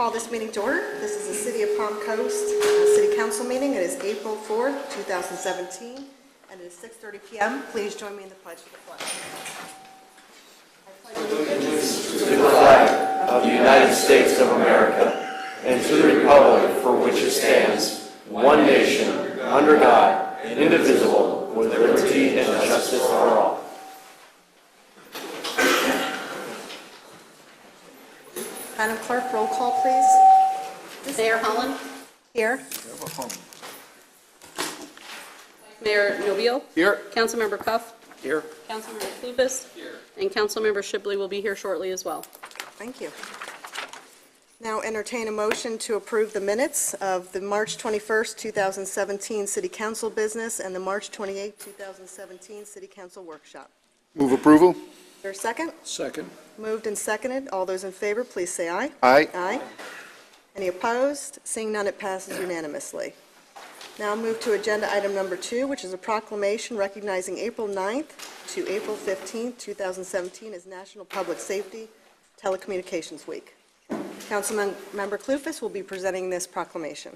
call this meeting to order. This is the City of Palm Coast City Council meeting. It is April 4th, 2017, and it is 6:30 p.m. Please join me in the pledge of the flag. Allegiance to the flag of the United States of America and to the republic for which it stands, one nation, under God, indivisible, with liberty and justice for all. Madam Clerk, roll call, please. Mayor Holland. Here. Mayor Nobile. Here. Councilmember Cuff. Here. Councilmember Clufus. Here. And Councilmember Shipley will be here shortly as well. Thank you. Now entertain a motion to approve the minutes of the March 21st, 2017 City Council business and the March 28th, 2017 City Council workshop. Move approval. Is there a second? Second. Moved and seconded. All those in favor, please say aye. Aye. Aye. Any opposed? Seeing none, it passes unanimously. Now move to agenda item number 2, which is a proclamation recognizing April 9th to April 15th, 2017 as National Public Safety Telecommunications Week. Councilmember Clufus will be presenting this proclamation.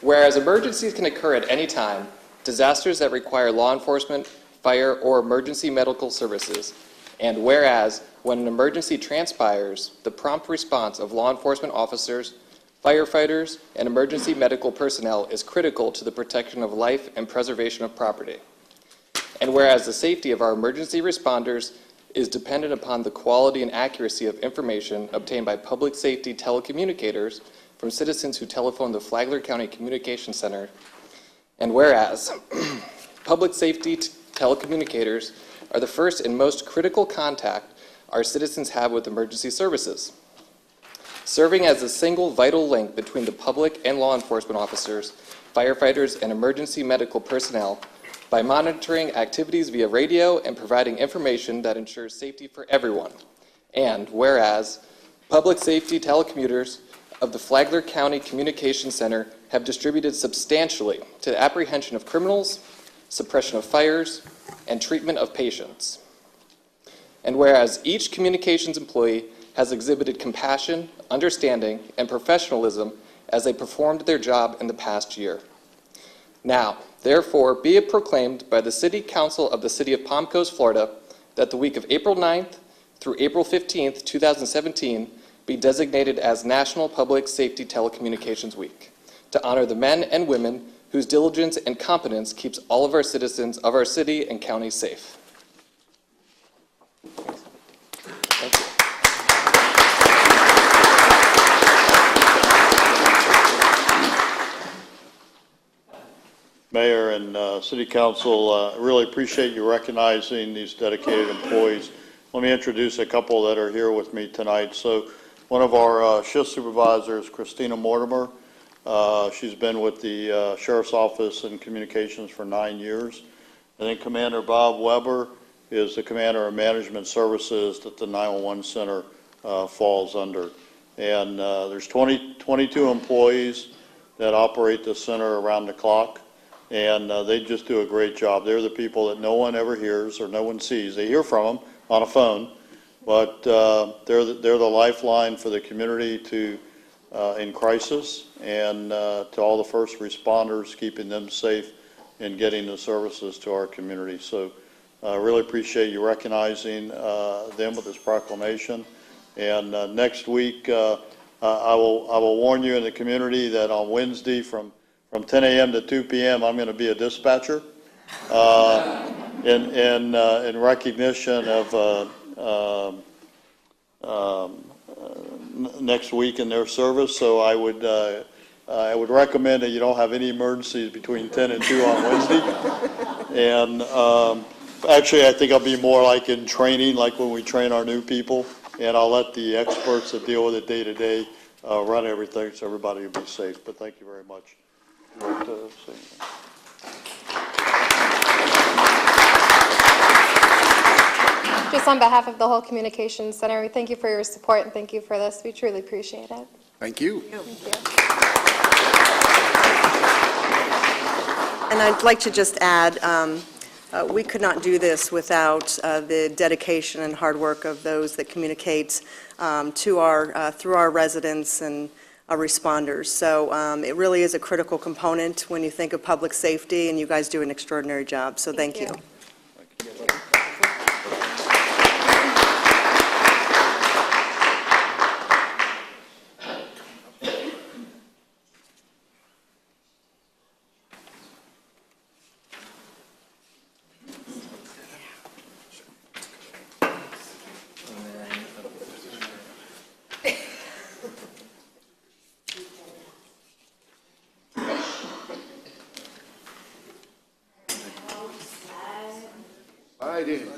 Whereas emergencies can occur at any time, disasters that require law enforcement, fire, or emergency medical services, and whereas when an emergency transpires, the prompt response of law enforcement officers, firefighters, and emergency medical personnel is critical to the protection of life and preservation of property. And whereas the safety of our emergency responders is dependent upon the quality and accuracy of information obtained by public safety telecommunicators from citizens who telephone the Flagler County Communication Center. And whereas public safety telecommunicators are the first and most critical contact our citizens have with emergency services, serving as a single vital link between the public and law enforcement officers, firefighters, and emergency medical personnel by monitoring activities via radio and providing information that ensures safety for everyone. And whereas public safety telecommuters of the Flagler County Communication Center have distributed substantially to the apprehension of criminals, suppression of fires, and treatment of patients. And whereas each communications employee has exhibited compassion, understanding, and professionalism as they performed their job in the past year. Now, therefore, be it proclaimed by the City Council of the City of Palm Coast, Florida, that the week of April 9th through April 15th, 2017, be designated as National Public Safety Telecommunications Week, to honor the men and women whose diligence and competence keeps all of our citizens of our city and county safe. Thank you. Mayor and City Council, really appreciate you recognizing these dedicated employees. Let me introduce a couple that are here with me tonight. So, one of our shift supervisors, Christina Mortimer. She's been with the Sheriff's Office in Communications for 9 years. And then Commander Bob Weber is the Commander of Management Services that the 911 Center falls under. And there's 22 employees that operate the center around the clock. And they just do a great job. They're the people that no one ever hears or no one sees. They hear from them on a phone. But they're the lifeline for the community in crisis, and to all the first responders, keeping them safe and getting the services to our community. So I really appreciate you recognizing them with this proclamation. And next week, I will warn you in the community that on Wednesday from 10 a.m. to 2 p.m., I'm going to be a dispatcher in recognition of next week in their service. So I would recommend that you don't have any emergencies between 10 and 2 on Wednesday. And actually, I think I'll be more like in training, like when we train our new people, and I'll let the experts that deal with it day to day run everything so everybody will be safe. But thank you very much. Just on behalf of the whole Communications Center, we thank you for your support and thank you for this. We truly appreciate it. Thank you. Thank you. And I'd like to just add, we could not do this without the dedication and hard work of those that communicate to through our residents and our responders. So it really is a critical component when you think of public safety, and you guys do an extraordinary job, so thank you. I did.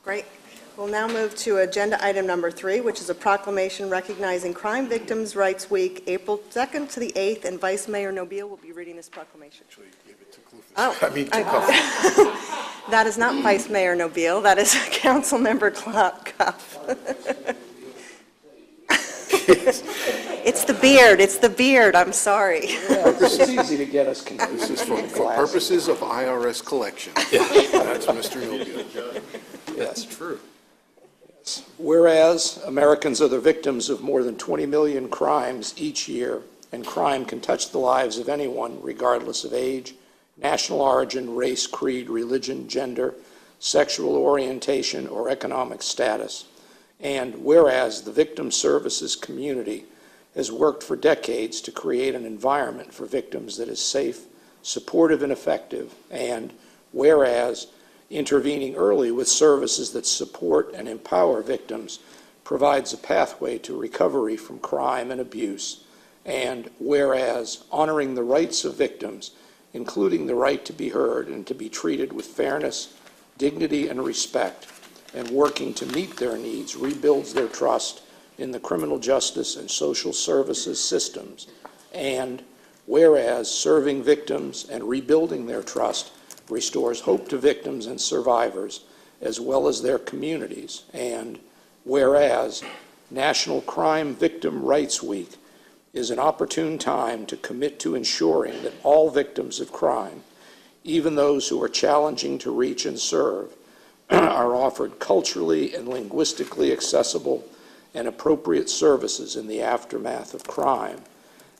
Great. We'll now move to agenda item number 3, which is a proclamation recognizing Crime Victims' Rights Week, April 2nd to the 8th, and Vice Mayor Nobile will be reading this proclamation. That is not Vice Mayor Nobile, that is Councilmember Cuff. It's the beard, I'm sorry. This is easy to get us confused. This is for purposes of IRS collection. That's Mr. Nobile. Yes, true. Whereas Americans are the victims of more than 20 million crimes each year, and crime can touch the lives of anyone regardless of age, national origin, race, creed, religion, gender, sexual orientation, or economic status. And whereas the victim services community has worked for decades to create an environment for victims that is safe, supportive, and effective, and whereas intervening early with services that support and empower victims provides a pathway to recovery from crime and abuse, and whereas honoring the rights of victims, including the right to be heard and to be treated with fairness, dignity, and respect, and working to meet their needs rebuilds their trust in the criminal justice and social services systems, and whereas serving victims and rebuilding their trust restores hope to victims and survivors, as well as their communities, and whereas National Crime Victim Rights Week is an opportune time to commit to ensuring that all victims of crime, even those who are challenging to reach and serve, are offered culturally and linguistically accessible and appropriate services in the aftermath of crime,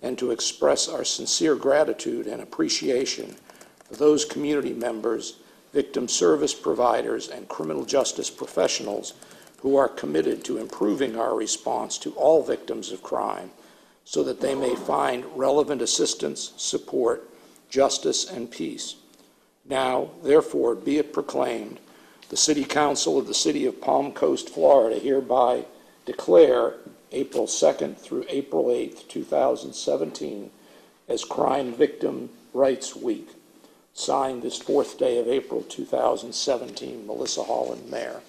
and to express our sincere gratitude and appreciation for those community members, victim service providers, and criminal justice professionals who are committed to improving our response to all victims of crime so that they may find relevant assistance, support, justice, and peace. Now, therefore, be it proclaimed, the City Council of the City of Palm Coast, Florida hereby declare April 2nd through April 8th, 2017 as Crime Victim Rights Week. Signed this 4th day of April 2017, Melissa Holland, Mayor.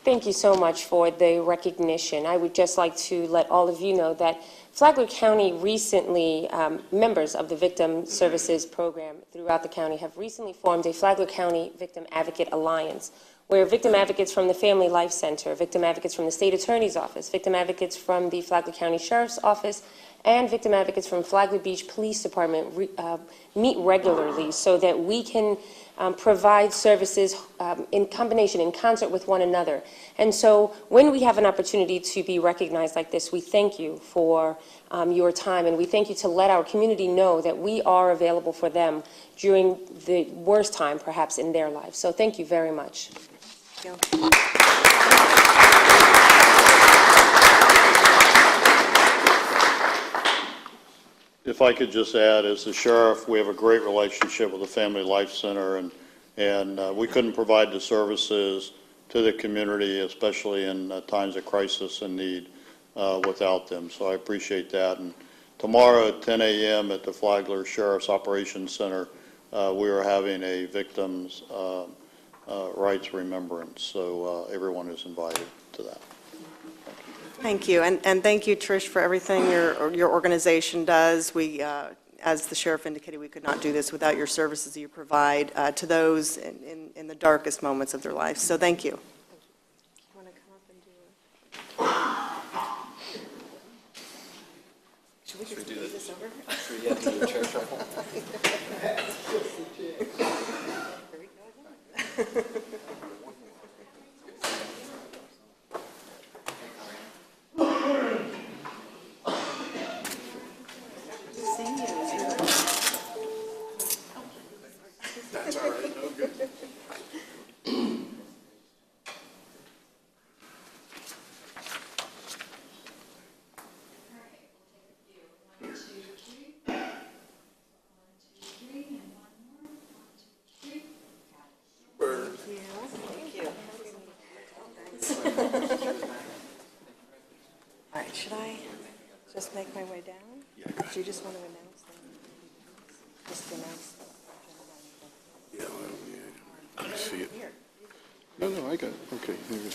Thank you so much for the recognition. I would just like to let all of you know that Flagler County recently, members of the Victim Services Program throughout the county have recently formed a Flagler County Victim Advocate Alliance, where victim advocates from the Family Life Center, victim advocates from the State Attorney's Office, victim advocates from the Flagler County Sheriff's Office, and victim advocates from Flagler Beach Police Department meet regularly so that we can provide services in combination, in concert with one another. And so when we have an opportunity to be recognized like this, we thank you for your time, and we thank you to let our community know that we are available for them during the worst time, perhaps, in their lives. So thank you very much. Thank you. if I could just add, as the sheriff, we have a great relationship with the Family Life Center, and we couldn't provide the services to the community, especially in times of crisis and need, without them. So I appreciate that. And tomorrow at 10 a.m. at the Flagler Sheriff's Operations Center, we are having a victims' rights remembrance. So everyone is invited to that. Thank you, and thank you, Trish, for everything your organization does. We, as the sheriff indicated, we could not do this without your services that you provide to those in the darkest moments of their lives. So thank you. Should we just do this over? Should we get to the chair shuffle? That's all right, no good. All right, should I just make my way down? Yeah, go ahead. Do you just want to announce them? Just announce. Yeah, well, yeah, I see it. No, I got it. Okay. Here we go.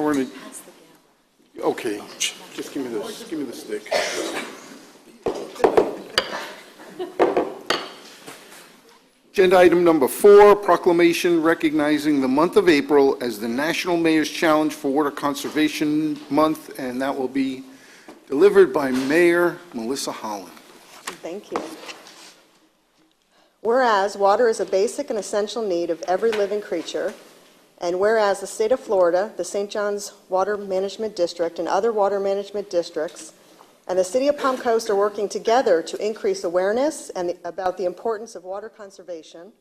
We're gonna, okay, just give me the stick. Agenda item number 4, proclamation recognizing the month of April as the National Mayor's Challenge for Water Conservation Month, and that will be delivered by Mayor Melissa Holland. Thank you. Whereas water is a basic and essential need of every living creature, and whereas the state of Florida, the St. John's Water Management District, and other water management districts, and the City of Palm Coast are working together to increase awareness about the importance of water conservation,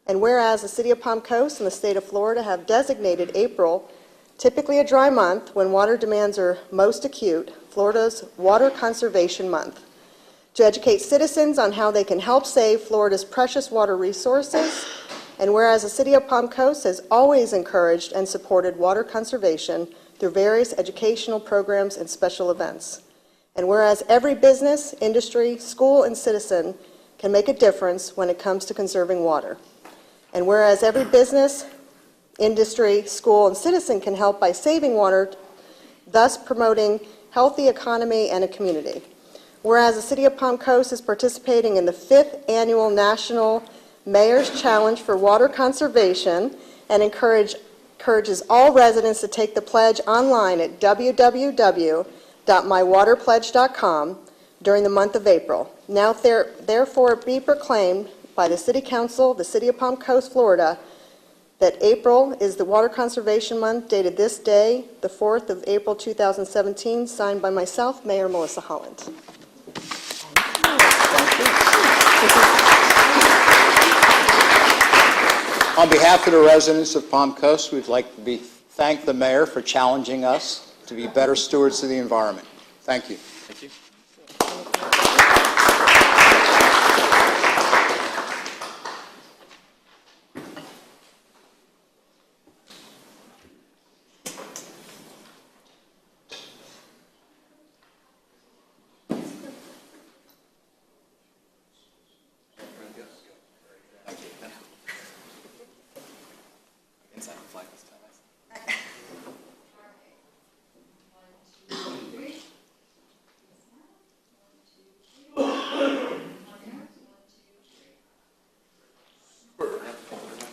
and whereas the City of Palm Coast and the state of Florida have designated April, typically a dry month when water demands are most acute, Florida's Water Conservation Month, to educate citizens on how they can help save Florida's precious water resources, and whereas the City of Palm Coast has always encouraged and supported water conservation through various educational programs and special events, and whereas every business, industry, school, and citizen can make a difference when it comes to conserving water, and whereas every business, industry, school, and citizen can help by saving water, thus promoting healthy economy and a community. Whereas the City of Palm Coast is participating in the 5th Annual National Mayor's Challenge for Water Conservation and encourages all residents to take the pledge online at www.mywaterpledge.com during the month of April. Now therefore be proclaimed by the City Council, the City of Palm Coast, Florida, that April is the Water Conservation Month, dated this day, the 4th of April 2017, signed by myself, Mayor Melissa Holland. On behalf of the residents of Palm Coast, we'd like to thank the mayor for challenging us to be better stewards of the environment. Thank you. Thank you. Inside the flag this time.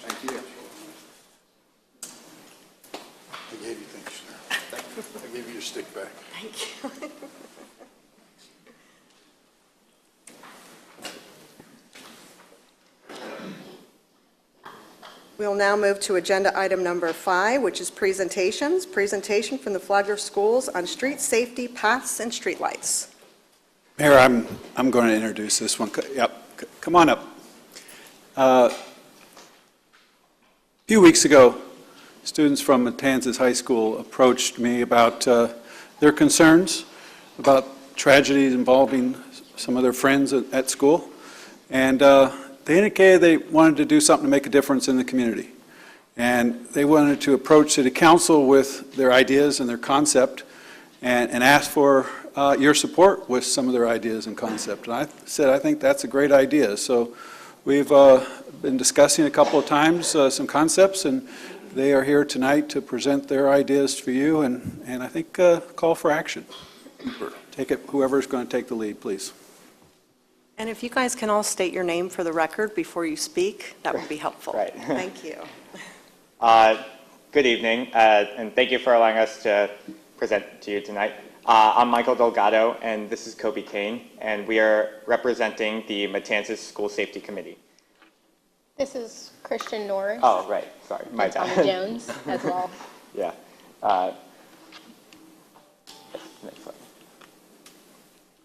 Thank you. I gave you things, sir. I gave you your stick back. Thank you. We'll now move to agenda item number 5, which is presentations. Presentation from the Flagler Schools on street safety, paths, and streetlights. Mayor, I'm going to introduce this one. Yep, come on up. A few weeks ago, students from Matanzas High School approached me about their concerns about tragedies involving some of their friends at school. And they indicated they wanted to do something to make a difference in the community. And they wanted to approach City Council with their ideas and their concept and ask for your support with some of their ideas and concept. And I said, I think that's a great idea. So we've been discussing a couple of times some concepts, and they are here tonight to present their ideas for you, and I think call for action. Take it, whoever's going to take the lead, please. And if you guys can all state your name for the record before you speak, that would be helpful. Right. Thank you. Good evening, and thank you for allowing us to present to you tonight. I'm Michael Delgado, and this is Kobe Kane, and we are representing the Matanzas School Safety Committee. This is Christian Norris. Oh, right, sorry, my And bad. Tommy Jones as well. Yeah. Next slide.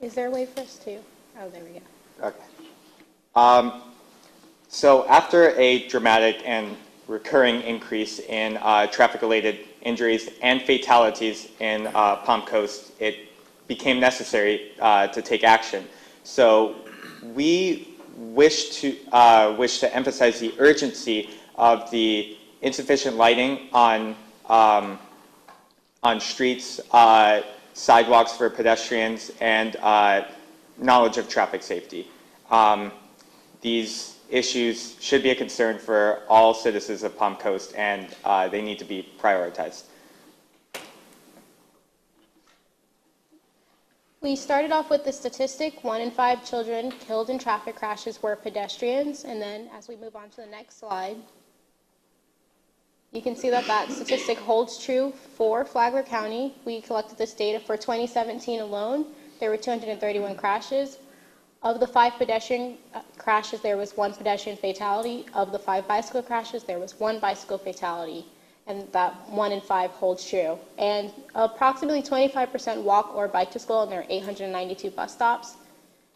Is there a way for us to? Oh, there we go. Okay. So after a dramatic and recurring increase in traffic-related injuries and fatalities in Palm Coast, it became necessary to take action. So we wish to emphasize the urgency of the insufficient lighting on streets, sidewalks for pedestrians, and knowledge of traffic safety. These issues should be a concern for all citizens of Palm Coast, and they need to be prioritized. We started off with the statistic, 1 in 5 children killed in traffic crashes were pedestrians, and then as we move on to the next slide, you can see that that statistic holds true for Flagler County. We collected this data for 2017 alone. There were 231 crashes. Of the 5 pedestrian crashes, there was 1 pedestrian fatality. Of the 5 bicycle crashes, there was 1 bicycle fatality. And that 1 in 5 holds true. And approximately 25% walk or bike to school, and there are 892 bus stops.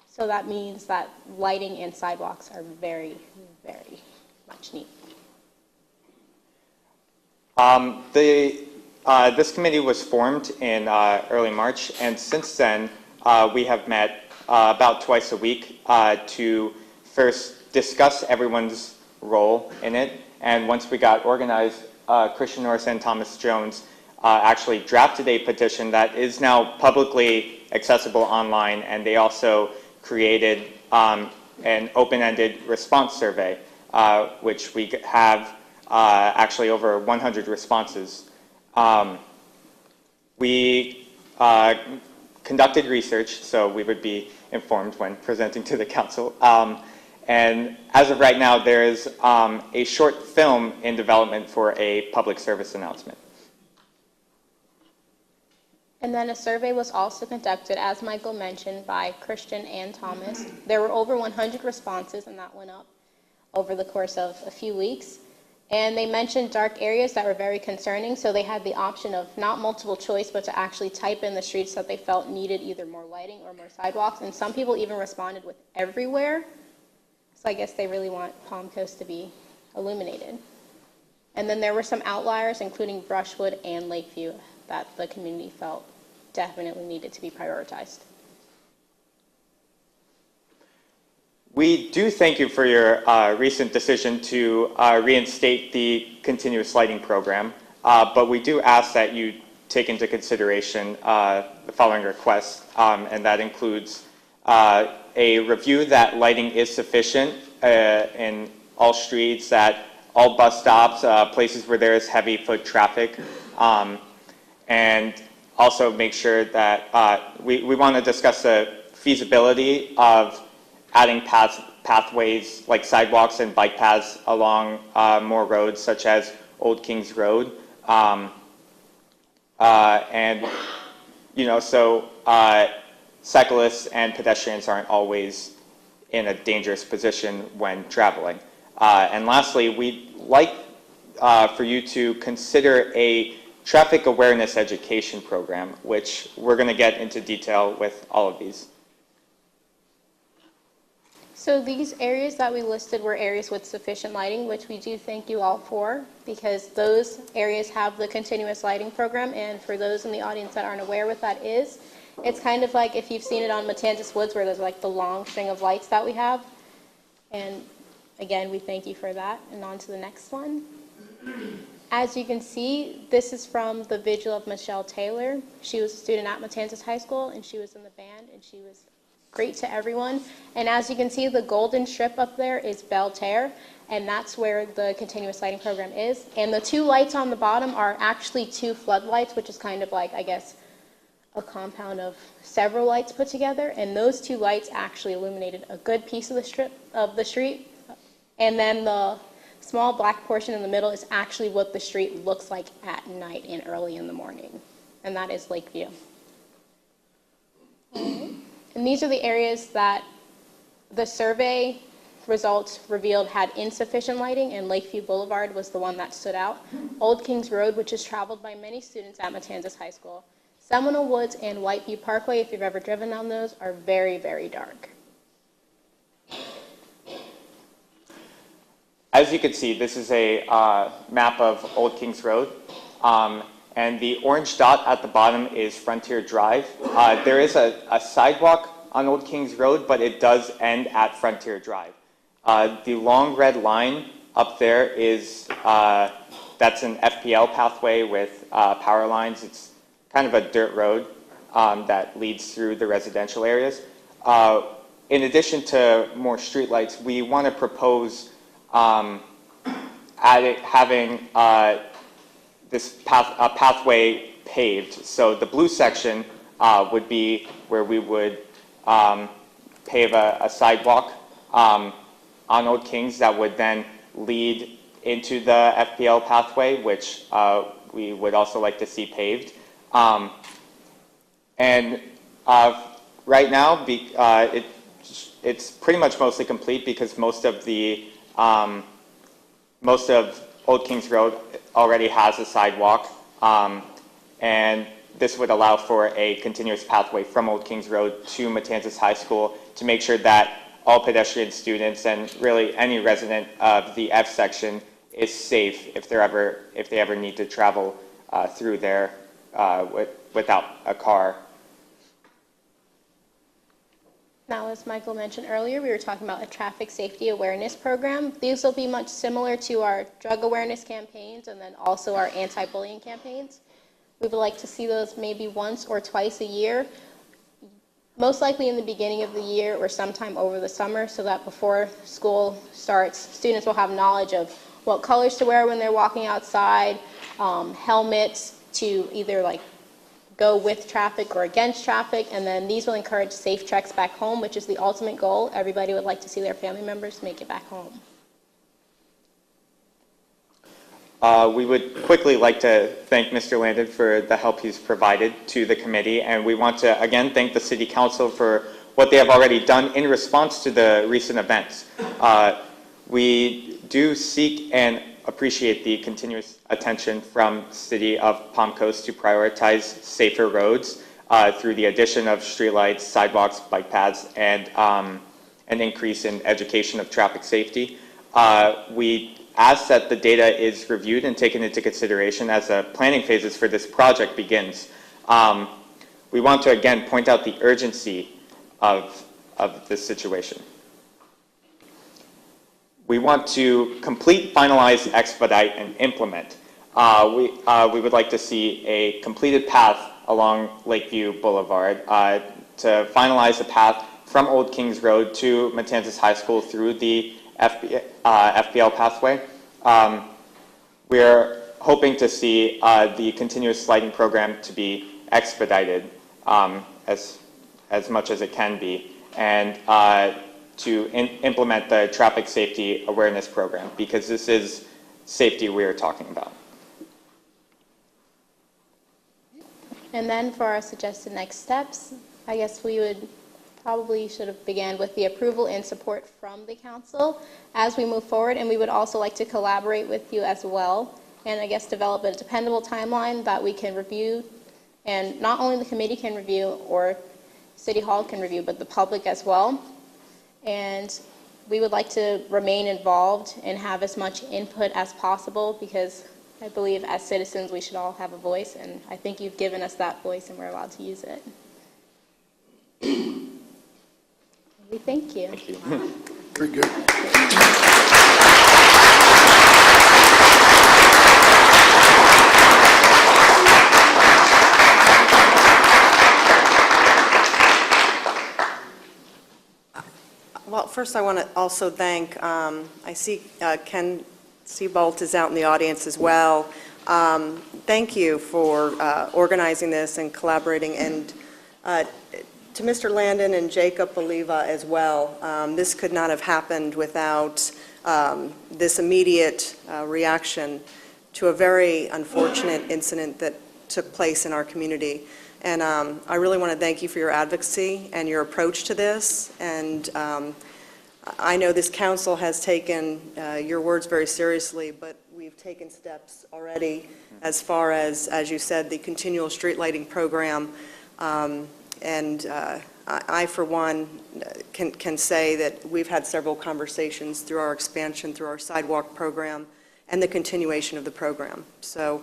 So that means that lighting and sidewalks are very, very much needed. This committee was formed in early March, and since then we have met about twice a week to first discuss everyone's role in it, and once we got organized, Christian Norris and Thomas Jones actually drafted a petition that is now publicly accessible online, and they also created an open-ended response survey, which we have actually over 100 responses. We conducted research, so we would be informed when presenting to the council. And as of right now, there is a short film in development for a public service announcement. And then a survey was also conducted, as Michael mentioned, by Christian and Thomas. There were over 100 responses, and that went up over the course of a few weeks. And they mentioned dark areas that were very concerning, so they had the option of not multiple choice, but to actually type in the streets that they felt needed either more lighting or more sidewalks. And some people even responded with everywhere. So I guess they really want Palm Coast to be illuminated. And then there were some outliers, including Brushwood and Lakeview, that the community felt definitely needed to be prioritized. We do thank you for your recent decision to reinstate the continuous lighting program, but we do ask that you take into consideration the following requests, and that includes a review that lighting is sufficient in all streets, that all bus stops, places where there is heavy foot traffic, and also make sure that we want to discuss the feasibility of adding pathways like sidewalks and bike paths along more roads such as Old Kings Road. And, you know, so cyclists and pedestrians aren't always in a dangerous position when traveling. And lastly, we'd like for you to consider a traffic awareness education program, which we're going to get into detail with all of these. So these areas that we listed were areas with sufficient lighting, which we do thank you all for, because those areas have the continuous lighting program. And for those in the audience that aren't aware what that is, It's kind of like if you've seen it on Matanzas Woods where there's like the long string of lights that we have. And again, we thank you for that. And on to the next one. As you can see, this is from the vigil of Michelle Taylor. She was a student at Matanzas High School, and she was in the band, and she was great to everyone. And as you can see, the golden strip up there is Belle Terre, and that's where the continuous lighting program is. And the two lights on the bottom are actually two floodlights, which is kind of like, I guess, a compound of several lights put together. And those two lights actually illuminated a good piece of the strip of the street. And then the small black portion in the middle is actually what the street looks like at night and early in the morning, and that is Lakeview. And these are the areas that the survey results revealed had insufficient lighting, and Lakeview Boulevard was the one that stood out. Old Kings Road, which is traveled by many students at Matanzas High School. Seminole Woods and Whiteview Parkway, if you've ever driven down those, are very, very dark. As you can see, this is a map of Old Kings Road, and the orange dot at the bottom is Frontier Drive. There is a sidewalk on Old Kings Road, but it does end at Frontier Drive. The long red line up there is, that's an FPL pathway with power lines. It's kind of a dirt road that leads through the residential areas. In addition to more streetlights, we want to propose having this pathway paved. So the blue section would be where we would pave a sidewalk on Old Kings that would then lead into the FPL pathway, which we would also like to see paved. And right now, it's pretty much mostly complete because most of Old Kings Road already has a sidewalk, and this would allow for a continuous pathway from Old Kings Road to Matanzas High School to make sure that all pedestrian students and really any resident of the F section is safe if they ever need to travel through there without a car. Now, as Michael mentioned earlier, we were talking about a traffic safety awareness program. These will be much similar to our drug awareness campaigns and then also our anti-bullying campaigns. We would like to see those maybe once or twice a year, most likely in the beginning of the year or sometime over the summer, so that before school starts, students will have knowledge of what colors to wear when they're walking outside, helmets to either like go with traffic or against traffic, and then these will encourage safe treks back home, which is the ultimate goal. Everybody would like to see their family members make it back home. We would quickly like to thank Mr. Landon for the help he's provided to the committee, and we want to again thank the City Council for what they have already done in response to the recent events. We do seek and appreciate the continuous attention from the City of Palm Coast to prioritize safer roads through the addition of streetlights, sidewalks, bike paths, and an increase in education of traffic safety. We ask that the data is reviewed and taken into consideration as the planning phases for this project begins. We want to again point out the urgency of this situation. We want to complete, finalize, expedite, and implement. We would like to see a completed path along Lakeview Boulevard to finalize the path from Old Kings Road to Matanzas High School through the FPL pathway. We're hoping to see the continuous lighting program to be expedited as much as it can be, and to implement the traffic safety awareness program, because this is safety we are talking about. And then for our suggested next steps, I guess we would probably should have began with the approval and support from the council as we move forward, and we would also like to collaborate with you as well, and I guess develop a dependable timeline that we can review, and not only the committee can review or City Hall can review, but the public as well. And we would like to remain involved and have as much input as possible, because I believe as citizens we should all have a voice, and I think you've given us that voice and we're allowed to use it. We thank you. Thank you. Very good. Well, first I want to also thank, I see Ken Seabolt is out in the audience as well. Thank you for organizing this and collaborating, and to Mr. Landon and Jacob Oliva as well. This could not have happened without this immediate reaction to a very unfortunate incident that took place in our community. And I really want to thank you for your advocacy and your approach to this. And I know this council has taken your words very seriously, but we've taken steps already as far as you said, the continual street lighting program. And I, for one, can say that we've had several conversations through our expansion, through our sidewalk program, and the continuation of the program. So,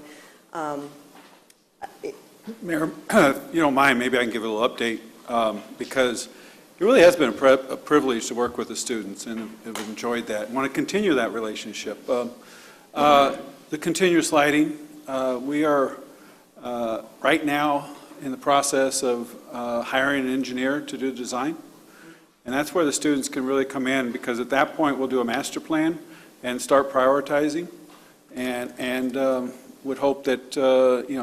Mayor, if you don't mind, maybe I can give a little update, because it really has been a privilege to work with the students, and have enjoyed that. I want to continue that relationship. The continuous lighting, we are right now in the process of hiring an engineer to do design, and that's where the students can really come in, because at that point we'll do a master plan and start prioritizing, and would hope that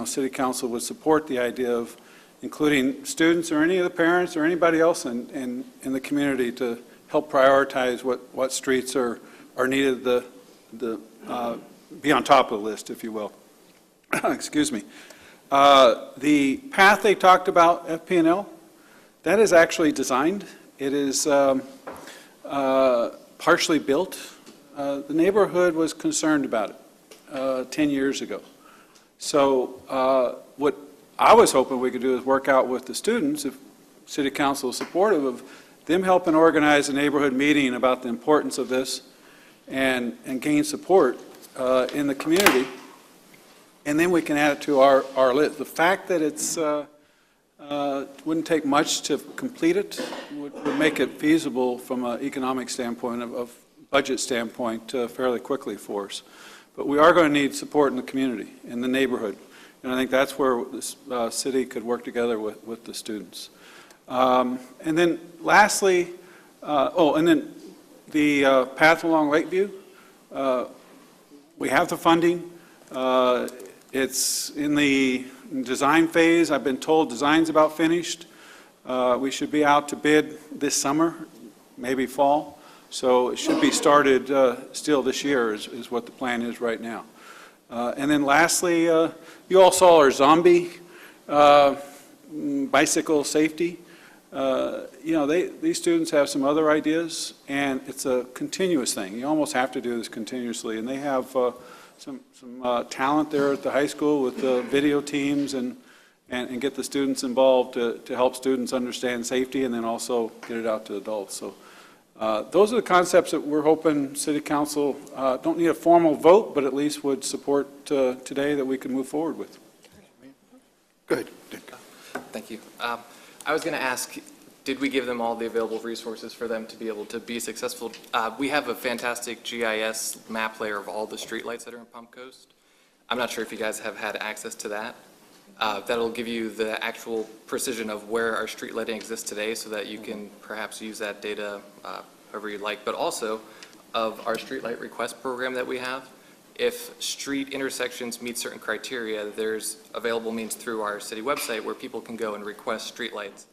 City Council would support the idea of including students or any of the parents or anybody else in the community to help prioritize what streets are needed be on top of the list, if you will. Excuse me. The path they talked about, FP&L, that is actually designed. It is partially built. The neighborhood was concerned about it 10 years ago. So what I was hoping we could do is work out with the students, if City Council is supportive of them helping organize a neighborhood meeting about the importance of this and gain support in the community. And then we can add it to our list. The fact that it's wouldn't take much to complete it would make it feasible from an economic standpoint, of budget standpoint, fairly quickly for us. But we are going to need support in the community, in the neighborhood. And I think that's where this city could work together with the students. And then lastly, and then the path along Lakeview, we have the funding. It's in the design phase. I've been told design's about finished. We should be out to bid this summer, maybe fall. So it should be started still this year is what the plan is right now. And then lastly, you all saw our zombie bicycle safety. These students have some other ideas, and it's a continuous thing. You almost have to do this continuously, and they have some talent there at the high school with the video teams and get the students involved to help students understand safety, and then also get it out to adults. So those are the concepts that we're hoping City Council don't need a formal vote, but at least would support today, that we can move forward with. Good. Thank you. I was going to ask, did we give them all the available resources for them to be able to be successful? We have a fantastic GIS map layer of all the streetlights that are in Palm Coast. I'm not sure if you guys have had access to that. That'll give you the actual precision of where our street lighting exists today, so that you can perhaps use that data however you'd like, but also of our streetlight request program that we have. If street intersections meet certain criteria, there's available means through our city website where people can go and request streetlights.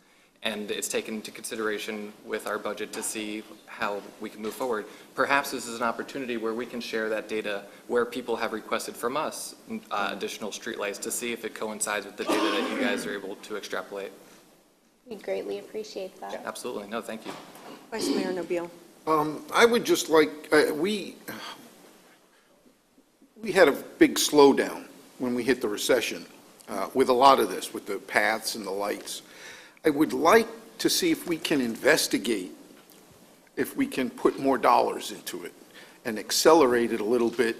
And it's taken into consideration with our budget to see how we can move forward. Perhaps this is an opportunity where we can share that data where people have requested from us additional streetlights, to see if it coincides with the data that you guys are able to extrapolate. We greatly appreciate that. Yeah, absolutely. No, thank you. Vice Mayor Nobile. I would just like, we had a big slowdown when we hit the recession with a lot of this, with the paths and the lights. I would like to see if we can investigate, if we can put more dollars into it and accelerate it a little bit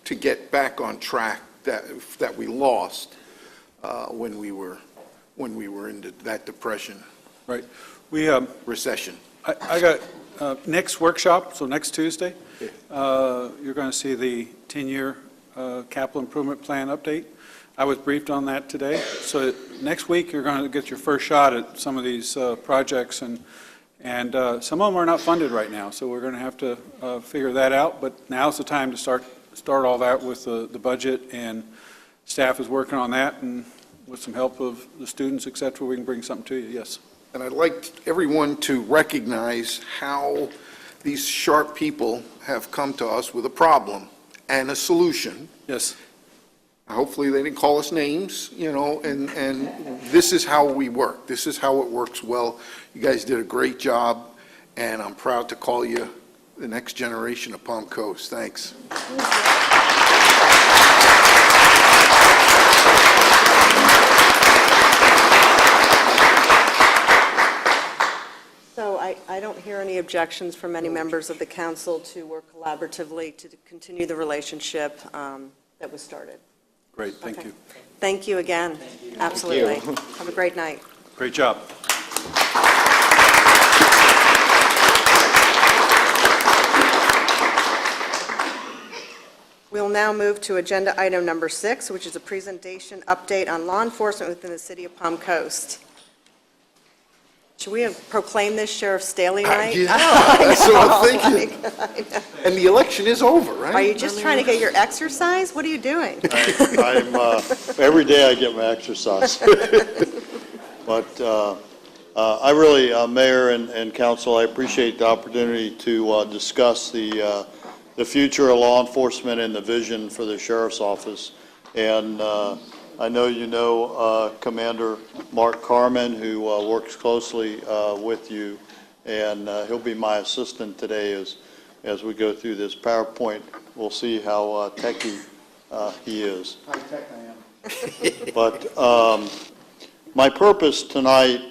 to get back on track that we lost when we were into that depression. Right. We recession. I got next workshop, so next Tuesday, you're going to see the 10-year capital improvement plan update. I was briefed on that today. So next week, you're going to get your first shot at some of these projects, and some of them are not funded right now, so we're going to have to figure that out. But now's the time to start all that with the budget, and staff is working on that, and with some help of the students, et cetera, we can bring something to you, yes. And I'd like everyone to recognize how these sharp people have come to us with a problem and a solution. Yes. Hopefully, they didn't call us names, and this is how we work. This is how it works well. You guys did a great job, and I'm proud to call you the next generation of Palm Coast. Thanks. So I don't hear any objections from any members of the council to work collaboratively to continue the relationship that was started. Great, thank Okay. you. Thank you again. Absolutely. Have a great night. Great job. We'll now move to agenda item number 6, which is a presentation update on law enforcement within the city of Palm Coast. Should we have proclaimed this Sheriff Staley night? Yeah, that's what I'm thinking. And the election is over, right? Are you just trying to get your exercise? What are you doing? Every day I get my exercise. But I really, Mayor and Council, I appreciate the opportunity to discuss the future of law enforcement and the vision for the Sheriff's Office. And I know you know Commander Mark Carmen, who works closely with you, and he'll be my assistant today as we go through this PowerPoint. We'll see how techy he is. High tech I am. But my purpose tonight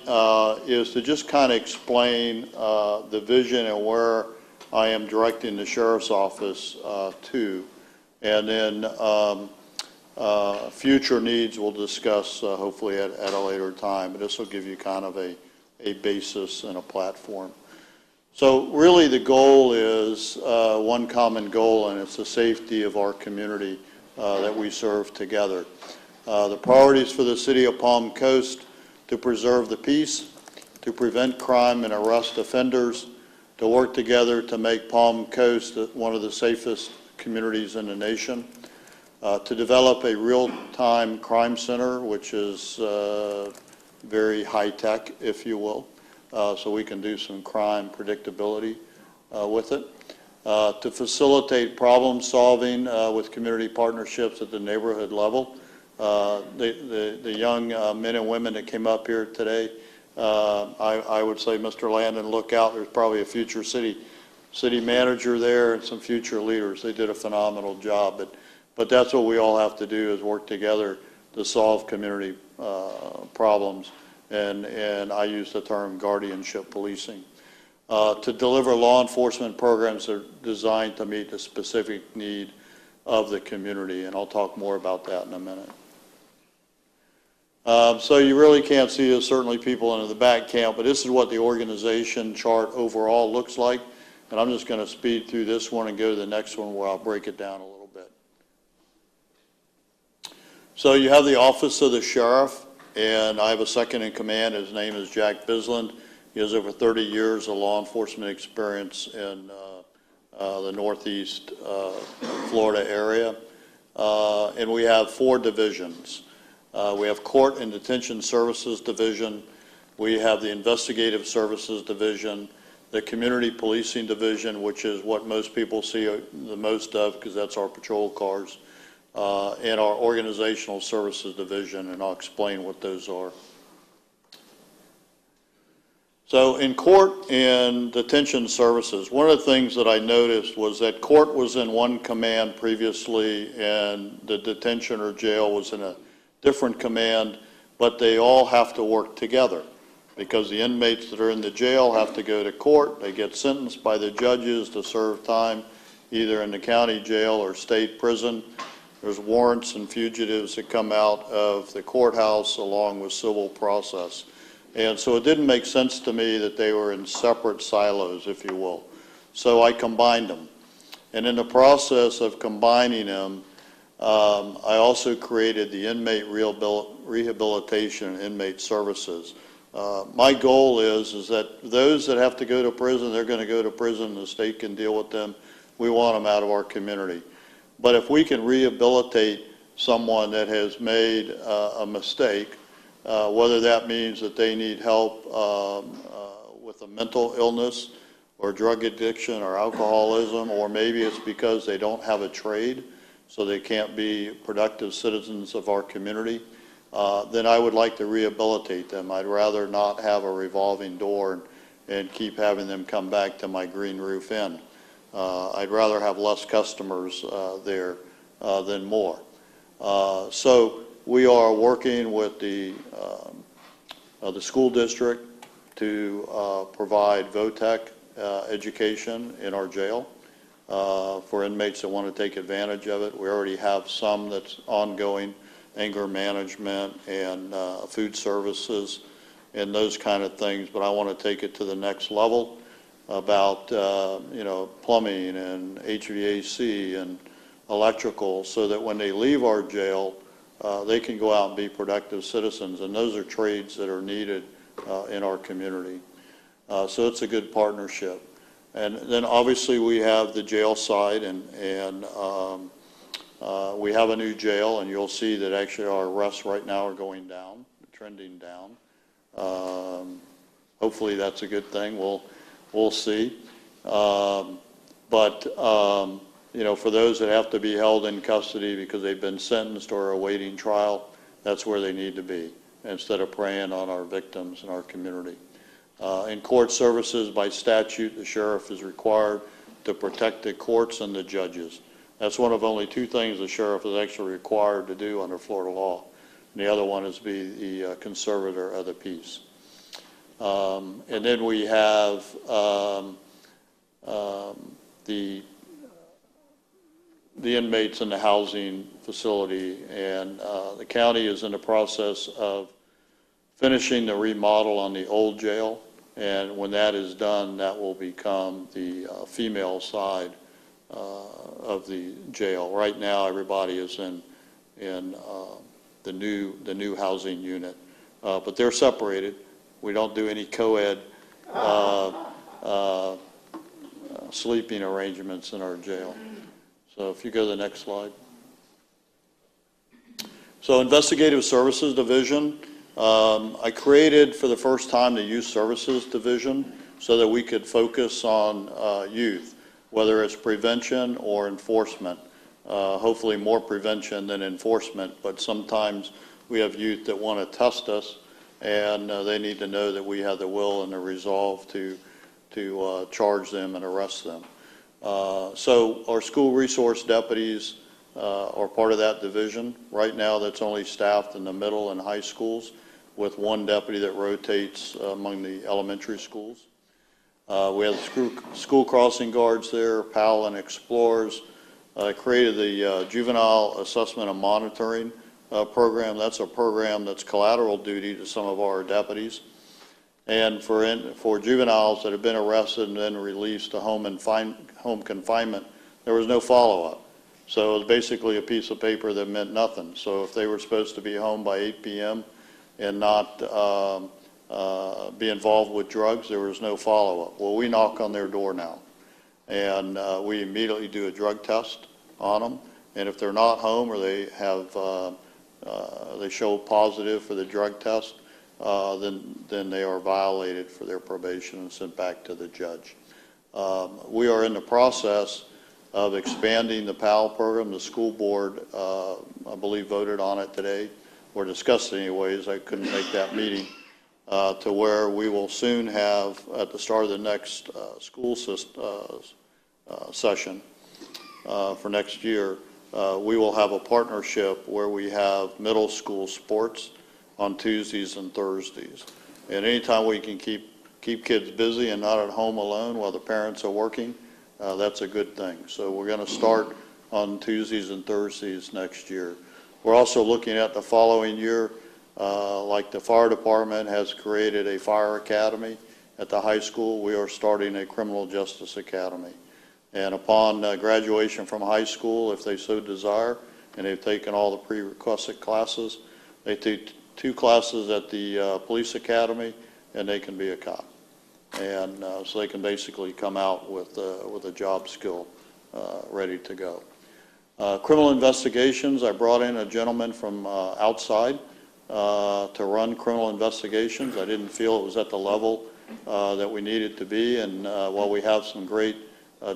is to just kind of explain the vision and where I am directing the Sheriff's Office to. And then future needs we'll discuss hopefully at a later time, but this will give you kind of a basis and a platform. So really the goal is one common goal, and it's the safety of our community that we serve together. The priorities for the city of Palm Coast: to preserve the peace, to prevent crime and arrest offenders, to work together to make Palm Coast one of the safest communities in the nation, to develop a real-time crime center, which is very high-tech, if you will, so we can do some crime predictability with it, to facilitate problem-solving with community partnerships at the neighborhood level. The young men and women that came up here today, I would say, Mr. Landon, look out, there's probably a future city manager there and some future leaders. They did a phenomenal job. But that's what we all have to do, is work together to solve community problems. And I use the term guardianship policing. To deliver law enforcement programs that are designed to meet the specific need of the community. And I'll talk more about that in a minute. So you really can't see, there's certainly people in the back camp, but this is what the organization chart overall looks like. And I'm just going to speed through this one and go to the next one where I'll break it down a little bit. So you have the Office of the Sheriff, and I have a second in command. His name is Jack Bisland. He has over 30 years of law enforcement experience in the Northeast Florida area. And we have 4 divisions. We have Court and Detention Services Division. We have the Investigative Services Division, the Community Policing Division, which is what most people see the most of because that's our patrol cars, and our Organizational Services Division, and I'll explain what those are. So in Court and Detention Services, one of the things that I noticed was that Court was in one command previously and the detention or jail was in a different command, but they all have to work together because the inmates that are in the jail have to go to court. They get sentenced by the judges to serve time either in the county jail or state prison. There's warrants and fugitives that come out of the courthouse along with civil process. And so it didn't make sense to me that they were in separate silos, if you will. So I combined them. And in the process of combining them, I also created the inmate rehabilitation and inmate services. My goal is that those that have to go to prison, they're going to go to prison, the state can deal with them. We want them out of our community. But if we can rehabilitate someone that has made a mistake, whether that means that they need help with a mental illness or drug addiction or alcoholism, or maybe it's because they don't have a trade, so they can't be productive citizens of our community, then I would like to rehabilitate them. I'd rather not have a revolving door and keep having them come back to my Green Roof Inn. I'd rather have less customers there than more. So we are working with the school district to provide VOTEC education in our jail for inmates that want to take advantage of it. We already have some that's ongoing, anger management and food services and those kind of things, but I want to take it to the next level about plumbing and HVAC and electrical, so that when they leave our jail, they can go out and be productive citizens, and those are trades that are needed in our community. So it's a good partnership. And then obviously we have the jail side, and we have a new jail, and you'll see that actually our arrests right now are going down, trending down. Hopefully that's a good thing. We'll see. For those that have to be held in custody because they've been sentenced or are awaiting trial, that's where they need to be, instead of preying on our victims in our community. In court services, by statute, the sheriff is required to protect the courts and the judges. That's one of only two things the sheriff is actually required to do under Florida law. And the other one is be the conservator of the peace. And then we have the inmates in the housing facility, and the county is in the process of finishing the remodel on the old jail, and when that is done, that will become the female side of the jail. Right now, everybody is in the new housing unit, but they're separated. We don't do any co-ed sleeping arrangements in our jail. So if you go to the next slide. So Investigative Services Division, I created for the first time the Youth Services Division so that we could focus on youth, whether it's prevention or enforcement. Hopefully more prevention than enforcement, but sometimes we have youth that want to test us, and they need to know that we have the will and the resolve to charge them and arrest them. So our school resource deputies are part of that division. Right now, that's only staffed in the middle and high schools, with one deputy that rotates among the elementary schools. We have school crossing guards there, PAL and Explorers. I created the Juvenile Assessment and Monitoring program. That's a program that's collateral duty to some of our deputies. And for juveniles that have been arrested and then released to home confinement, there was no follow-up. So it was basically a piece of paper that meant nothing. So if they were supposed to be home by 8 p.m. and not be involved with drugs, there was no follow-up. Well, we knock on their door now, and we immediately do a drug test on them. And if they're not home or they have they show positive for the drug test, then they are violated for their probation and sent back to the judge. We are in the process of expanding the PAL program. The school board, I believe, voted on it today, or discussed it anyways. I couldn't make that meeting, to where we will soon have, at the start of the next school session for next year, we will have a partnership where we have middle school sports on Tuesdays and Thursdays. And anytime we can keep kids busy and not at home alone while the parents are working, that's a good thing. So we're going to start on Tuesdays and Thursdays next year. We're also looking at the following year Like the fire department has created a fire academy at the high school, we are starting a criminal justice academy. And upon graduation from high school, if they so desire, and they've taken all the prerequisite classes, they take 2 classes at the police academy, and they can be a cop. And so they can basically come out with a job skill ready to go. Criminal investigations, I brought in a gentleman from outside to run criminal investigations. I didn't feel it was at the level that we needed to be, and while we have some great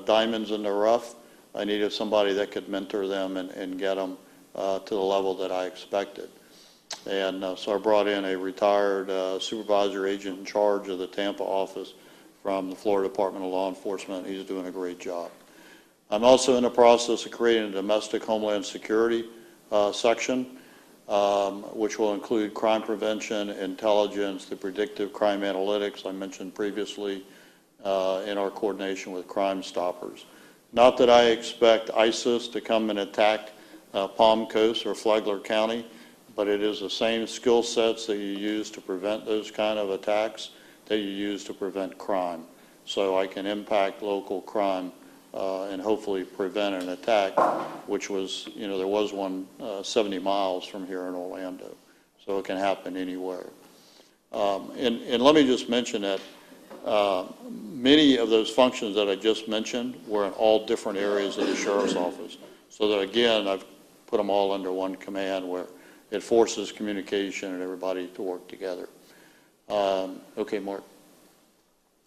diamonds in the rough, I needed somebody that could mentor them and get them to the level that I expected. And so I brought in a retired supervisor agent in charge of the Tampa office from the Florida Department of Law Enforcement. He's doing a great job. I'm also in the process of creating a domestic homeland security section, which will include crime prevention, intelligence, the predictive crime analytics I mentioned previously, in our coordination with Crime Stoppers. Not that I expect ISIS to come and attack Palm Coast or Flagler County, but it is the same skill sets that you use to prevent those kind of attacks that you use to prevent crime. So I can impact local crime and hopefully prevent an attack, which was, there was one 70 miles from here in Orlando. So it can happen anywhere. And let me just mention that many of those functions that I just mentioned were in all different areas of the Sheriff's Office. So that, again, I've put them all under one command where it forces communication and everybody to work together. Okay, Mark.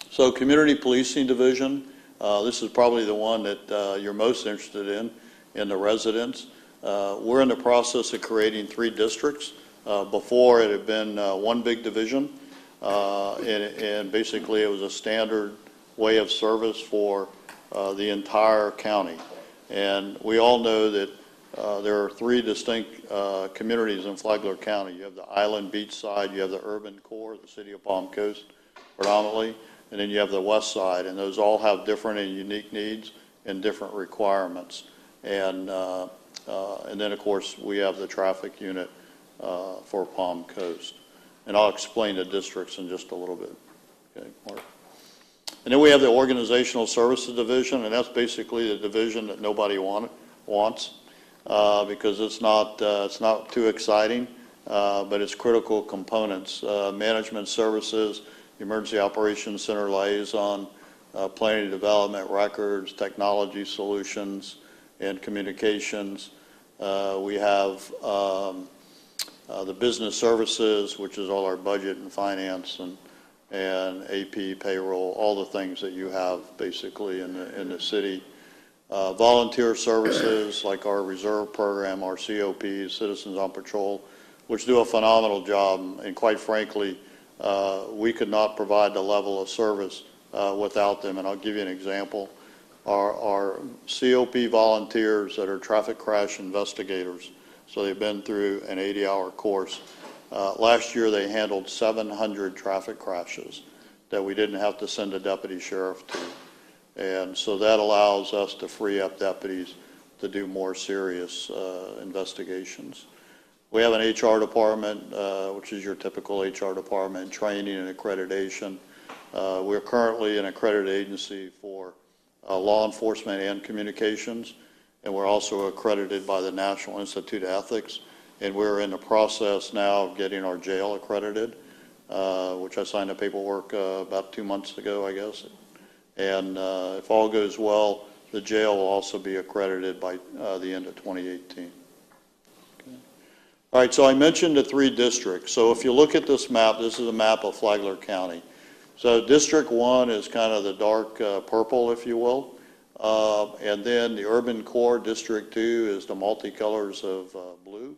So Community Policing Division, this is probably the one that you're most interested in the residents. We're in the process of creating 3 districts. Before it had been one big division, and basically it was a standard way of service for the entire county. And we all know that there are 3 distinct communities in Flagler County. You have the island beach side, you have the urban core, the city of Palm Coast predominantly, and then you have the west side, and those all have different and unique needs and different requirements. And then, of course, we have the traffic unit for Palm Coast. And I'll explain the districts in just a little bit. Okay, Mark. And then we have the Organizational Services Division, and that's basically the division that nobody wants. Because it's not too exciting, but it's critical components. Management services, Emergency Operations Center liaison, planning development records, technology solutions, and communications. We have the business services, which is all our budget and finance and AP, payroll, all the things that you have basically in the city. Volunteer services like our reserve program, our COPs, Citizens on Patrol, which do a phenomenal job. And quite frankly, we could not provide the level of service without them. And I'll give you an example. Our COP volunteers that are traffic crash investigators, so they've been through an 80-hour course. Last year they handled 700 traffic crashes that we didn't have to send a deputy sheriff to. And so that allows us to free up deputies to do more serious investigations. We have an HR department, which is your typical HR department, training and accreditation. We're currently an accredited agency for law enforcement and communications, and we're also accredited by the National Institute of Ethics, and we're in the process now of getting our jail accredited, which I signed the paperwork about 2 months ago, I guess. And if all goes well, the jail will also be accredited by the end of 2018. Okay. All right, so I mentioned the 3 districts. So if you look at this map, this is a map of Flagler County. So District 1 is kind of the dark purple, if you will. And then the urban core, District 2, is the multicolors of blue.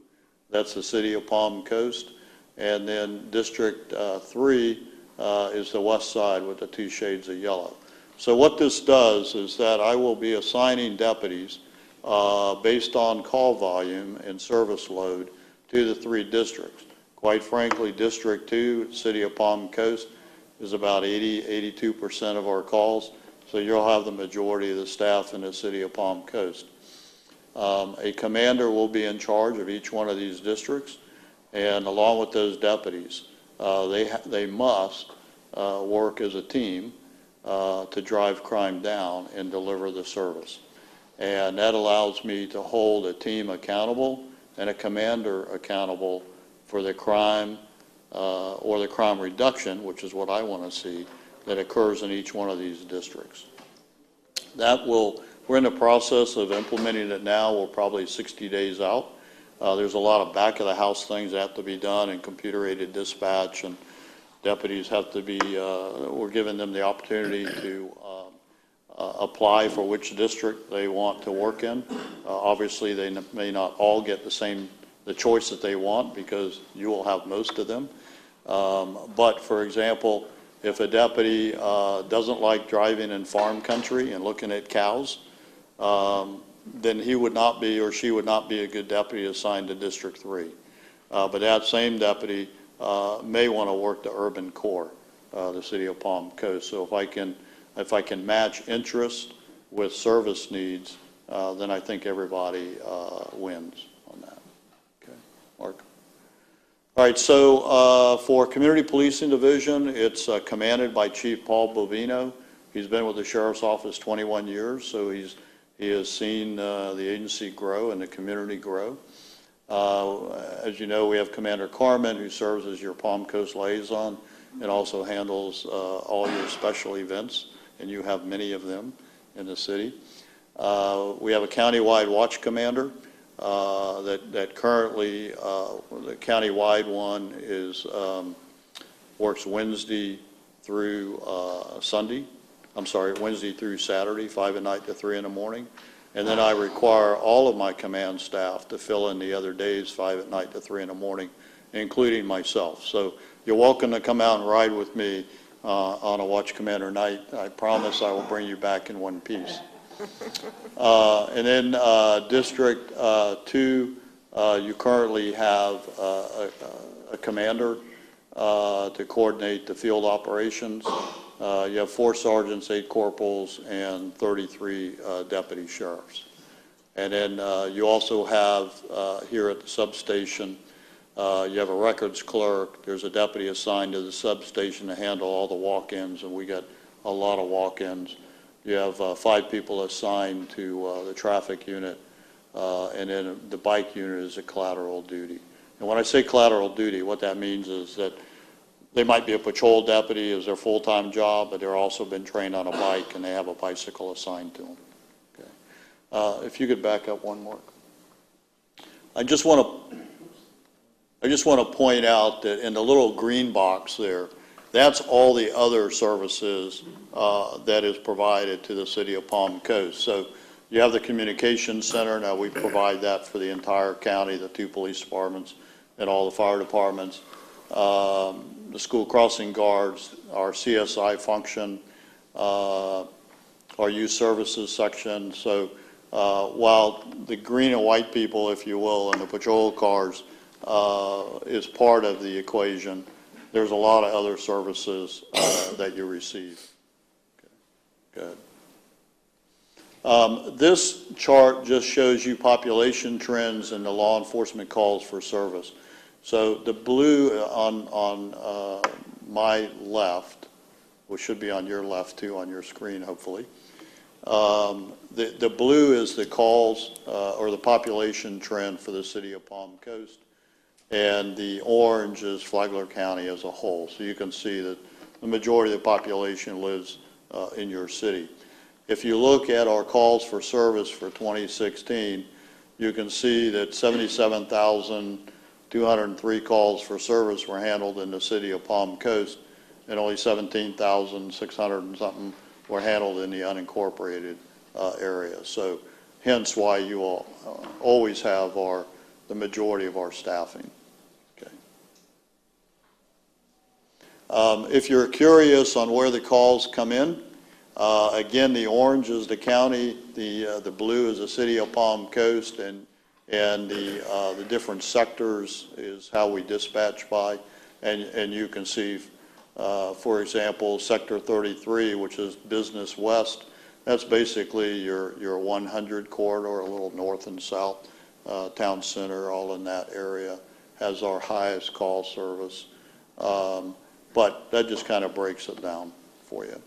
That's the city of Palm Coast. And then District 3 is the west side with the 2 shades of yellow. So what this does is that I will be assigning deputies based on call volume and service load to the 3 districts. Quite frankly, District 2, City of Palm Coast, is about 82% of our calls. So you'll have the majority of the staff in the City of Palm Coast. A commander will be in charge of each one of these districts. And along with those deputies, they must work as a team to drive crime down and deliver the service. And that allows me to hold a team accountable and a commander accountable for the crime or the crime reduction, which is what I want to see, that occurs in each one of these districts. We're in the process of implementing it now. We're probably 60 days out. There's a lot of back of the house things that have to be done, and computer-aided dispatch, and deputies have to be, we're giving them the opportunity to apply for which district they want to work in. Obviously, they may not all get the choice that they want, because you will have most of them. But for example, if a deputy doesn't like driving in farm country and looking at cows, then he would not be, or she would not be, a good deputy assigned to District 3. But that same deputy may want to work the urban core, the city of Palm Coast. So if I can match interest with service needs, then I think everybody wins on that. Okay, Mark. All right, so for Community Policing Division, it's commanded by Chief Paul Bovino. He's been with the Sheriff's Office 21 years, so he has seen the agency grow and the community grow. As you know, we have Commander Carmen, who serves as your Palm Coast liaison and also handles all your special events, and you have many of them in the city. We have a countywide watch commander that currently, the countywide one is works Wednesday through Sunday. I'm sorry, Wednesday through Saturday, 5 at night to 3 in the morning. And then I require all of my command staff to fill in the other days, 5 at night to 3 in the morning, including myself. So you're welcome to come out and ride with me on a watch commander night. I promise I will bring you back in one piece. And then District 2, you currently have a commander to coordinate the field operations. You have 4 sergeants, 8 corporals, and 33 deputy sheriffs. And then you also have here at the substation, you have a records clerk. There's a deputy assigned to the substation to handle all the walk-ins, and we get a lot of walk-ins. You have 5 people assigned to the traffic unit, and then the bike unit is a collateral duty. And when I say collateral duty, what that means is that they might be a patrol deputy as their full-time job, but they're also been trained on a bike and they have a bicycle assigned to them. Okay. If you could back up one more. I just want to point out that in the little green box there, that's all the other services that is provided to the city of Palm Coast. So you have the communications center. Now we provide that for the entire county, the 2 police departments and all the fire departments. The school crossing guards, our CSI function, our youth services section. So while the green and white people, if you will, and the patrol cars is part of the equation, there's a lot of other services that you receive. Okay. Good. This chart just shows you population trends and the law enforcement calls for service. So the blue on my left, which should be on your left too on your screen, hopefully. The blue is the calls or the population trend for the city of Palm Coast, and the orange is Flagler County as a whole. So you can see that the majority of the population lives in your city. If you look at our calls for service for 2016, you can see that 77,203 calls for service were handled in the city of Palm Coast, and only 17,600 and something were handled in the unincorporated area. So hence why you all always have the majority of our staffing. Okay. If you're curious on where the calls come in, again, the orange is the county, the blue is the city of Palm Coast, and the different sectors is how we dispatch by. And you can see, for example, Sector 33, which is Business West, that's basically your 100 corridor, a little north and south, town center, all in that area, as our highest call service. But that just kind of breaks it down for you.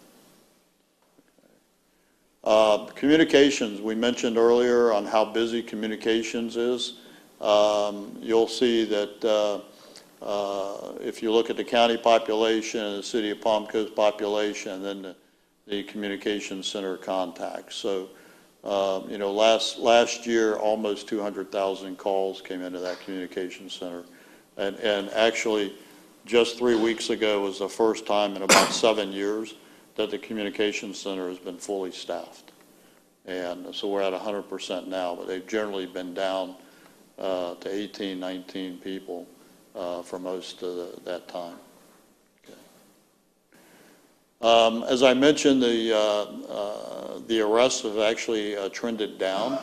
Communications, we mentioned earlier on how busy communications is. You'll see that if you look at the county population and the city of Palm Coast population, and then the communications center contacts. So, last year, almost 200,000 calls came into that communications center. And actually, just 3 weeks ago was the first time in about 7 years that the communications center has been fully staffed. And so we're at 100% now, but they've generally been down to 18, 19 people for most of that time. Okay. As I mentioned, the arrests have actually trended down.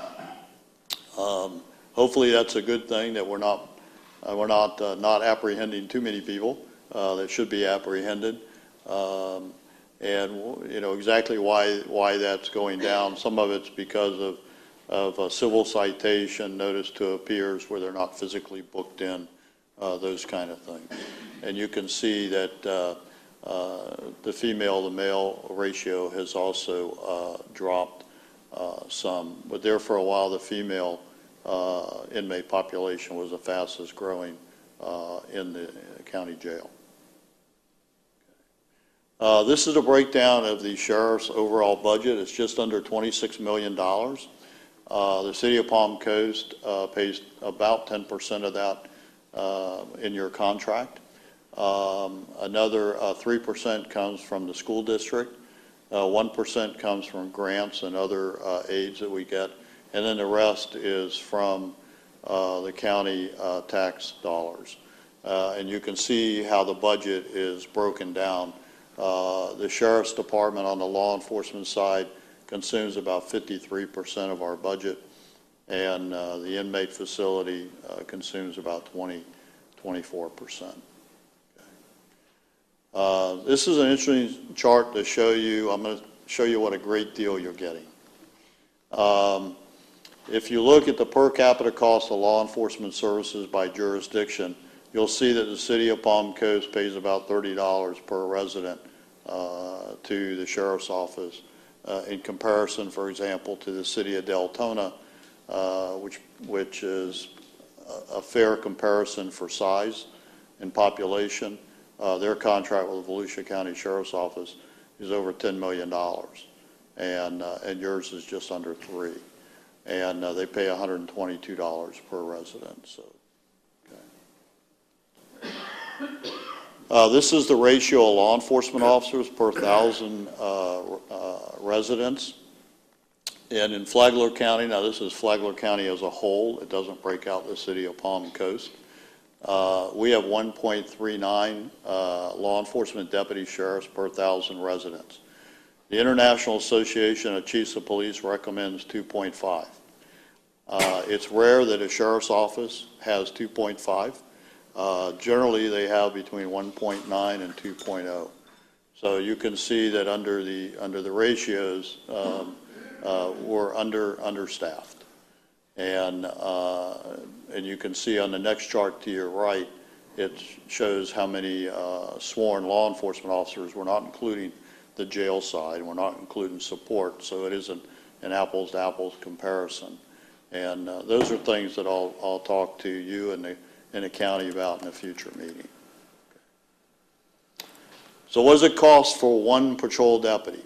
Hopefully that's a good thing, that we're not apprehending too many people that should be apprehended. And exactly why that's going down. Some of it's because of a civil citation, notice to appears where they're not physically booked in, those kind of things. And you can see that the female to male ratio has also dropped some. But there for a while, the female inmate population was the fastest growing in the county jail. This is a breakdown of the sheriff's overall budget. It's just under $26 million. The city of Palm Coast pays about 10% of that in your contract. Another 3% comes from the school district. 1% comes from grants and other aids that we get. And then the rest is from the county tax dollars. And you can see how the budget is broken down. The Sheriff's Department on the law enforcement side consumes about 53% of our budget, and the inmate facility consumes about 24%. This is an interesting chart to show you. I'm going to show you what a great deal you're getting. If you look at the per capita cost of law enforcement services by jurisdiction, you'll see that the city of Palm Coast pays about $30 per resident to the sheriff's office. In comparison, for example, to the city of Deltona, which is a fair comparison for size and population. Their contract with the Volusia County Sheriff's Office is over $10 million, and yours is just under $3 million. And they pay $122 per resident. So, okay. This is the ratio of law enforcement officers per 1,000 residents. And in Flagler County, now this is Flagler County as a whole, it doesn't break out the city of Palm Coast. We have 1.39 law enforcement deputy sheriffs per 1,000 residents. The International Association of Chiefs of Police recommends 2.5. It's rare that a sheriff's office has 2.5. Generally, they have between 1.9 and 2.0. So you can see that under the ratios, we're understaffed. And you can see on the next chart to your right, it shows how many sworn law enforcement officers. We're not including the jail side. We're not including support, so it isn't an apples-to-apples comparison. And those are things that I'll talk to you and the county about in a future meeting. So what does it cost for one patrol deputy?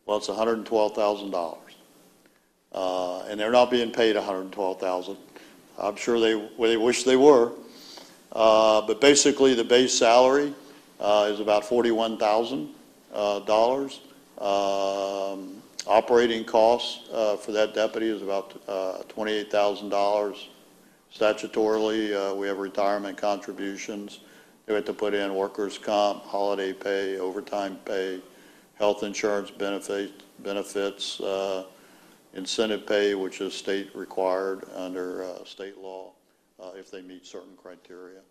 Well, it's $112,000. And they're not being paid $112,000. I'm sure they wish they were. But basically, the base salary is about $41,000. Operating costs for that deputy is about $28,000. Statutorily, we have retirement contributions. They have to put in workers' comp, holiday pay, overtime pay, health insurance benefits, incentive pay, which is state required under state law if they meet certain criteria.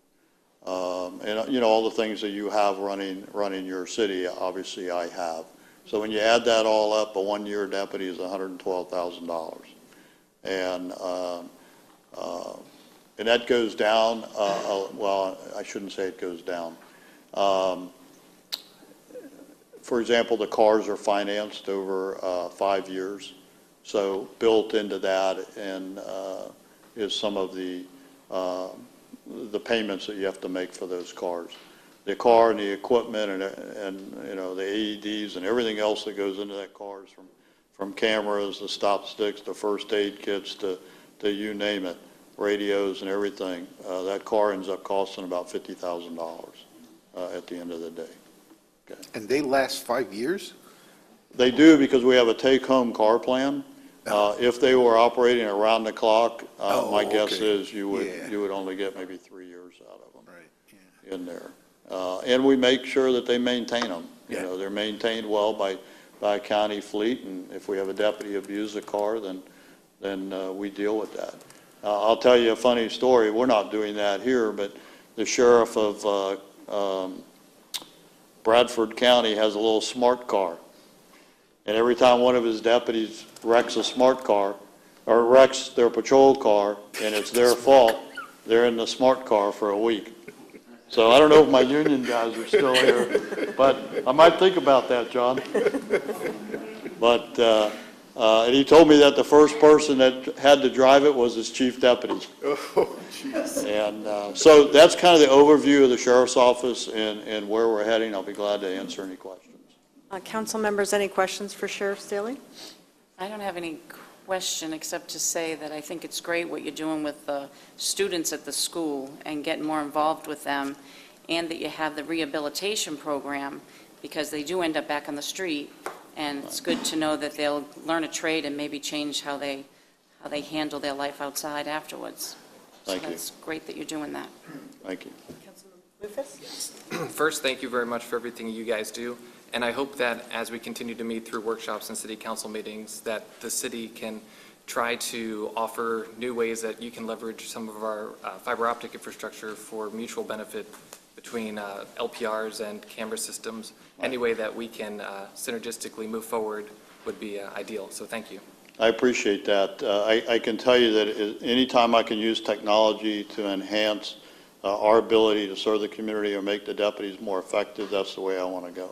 And all the things that you have running your city, obviously I have. So when you add that all up, a one-year deputy is $112,000. And that goes down, well, I shouldn't say it goes down. For example, the cars are financed over 5 years. So built into that and is some of the payments that you have to make for those cars. The car and the equipment and you know, the AEDs and everything else that goes into that car is from cameras to stop sticks to first aid kits to you name it, radios and everything. That car ends up costing about $50,000 at the end of the day. Okay. And they last 5 years? They do, because we have a take-home car plan. If they were operating around the clock, my guess is you would only get maybe 3 years out of them in there. And we make sure that they maintain them. You know, they're maintained well by a county fleet, and if we have a deputy abuse a car, then we deal with that. I'll tell you a funny story. We're not doing that here, but the sheriff of Bradford County has a little smart car. And every time one of his deputies wrecks a smart car, or wrecks their patrol car, and it's their fault, they're in the smart car for a week. So I don't know if my union guys are still here, but I might think about that, John. But, and he told me that the first person that had to drive it was his chief deputy. Oh, jeez. And so that's kind of the overview of the sheriff's office and where we're heading. I'll be glad to answer any questions. Council members, any questions for Sheriff Staley? I don't have any question except to say that I think it's great what you're doing with the students at the school and getting more involved with them, and that you have the rehabilitation program, because they do end up back on the street, and it's good to know that they'll learn a trade and maybe change how they handle their life outside afterwards. Thank you. It's great that you're doing that. Thank you. Councilman Rufus? First, thank you very much for everything you guys do. And I hope that as we continue to meet through workshops and city council meetings, that the city can try to offer new ways that you can leverage some of our fiber optic infrastructure for mutual benefit between LPRs and camera systems. Any way that we can synergistically move forward would be ideal. So thank you. I appreciate that. I can tell you that anytime I can use technology to enhance our ability to serve the community or make the deputies more effective, that's the way I want to go.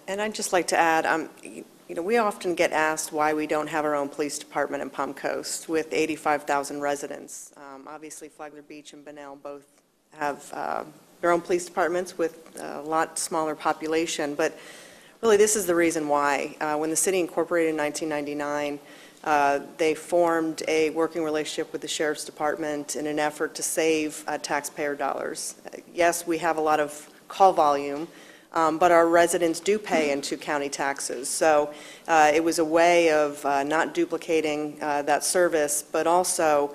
And I'd just like to add, you know, we often get asked why we don't have our own police department in Palm Coast with 85,000 residents. Obviously, Flagler Beach and Bunnell both have their own police departments with a lot smaller population, but really this is the reason why. When the city incorporated in 1999, they formed a working relationship with the Sheriff's Department in an effort to save taxpayer dollars. Yes, we have a lot of call volume, but our residents do pay into county taxes. So it was a way of not duplicating that service, but also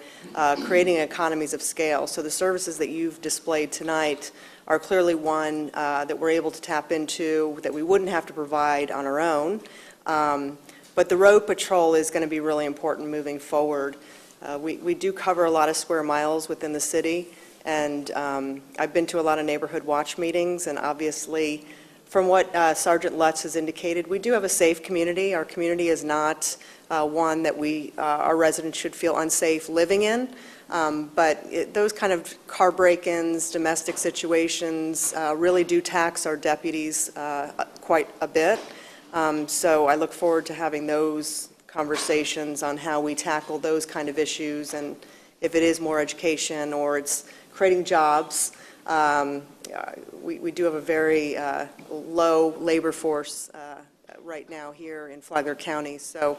creating economies of scale. So the services that you've displayed tonight are clearly one that we're able to tap into that we wouldn't have to provide on our own. But the road patrol is going to be really important moving forward. We do cover a lot of square miles within the city. And I've been to a lot of neighborhood watch meetings, and obviously, from what Sergeant Lutz has indicated, we do have a safe community. Our community is not one that our residents should feel unsafe living in. But those kind of car break-ins, domestic situations really do tax our deputies quite a bit. So I look forward to having those conversations on how we tackle those kind of issues, and if it is more education or it's creating jobs. We do have a very low labor force right now here in Flagler County. So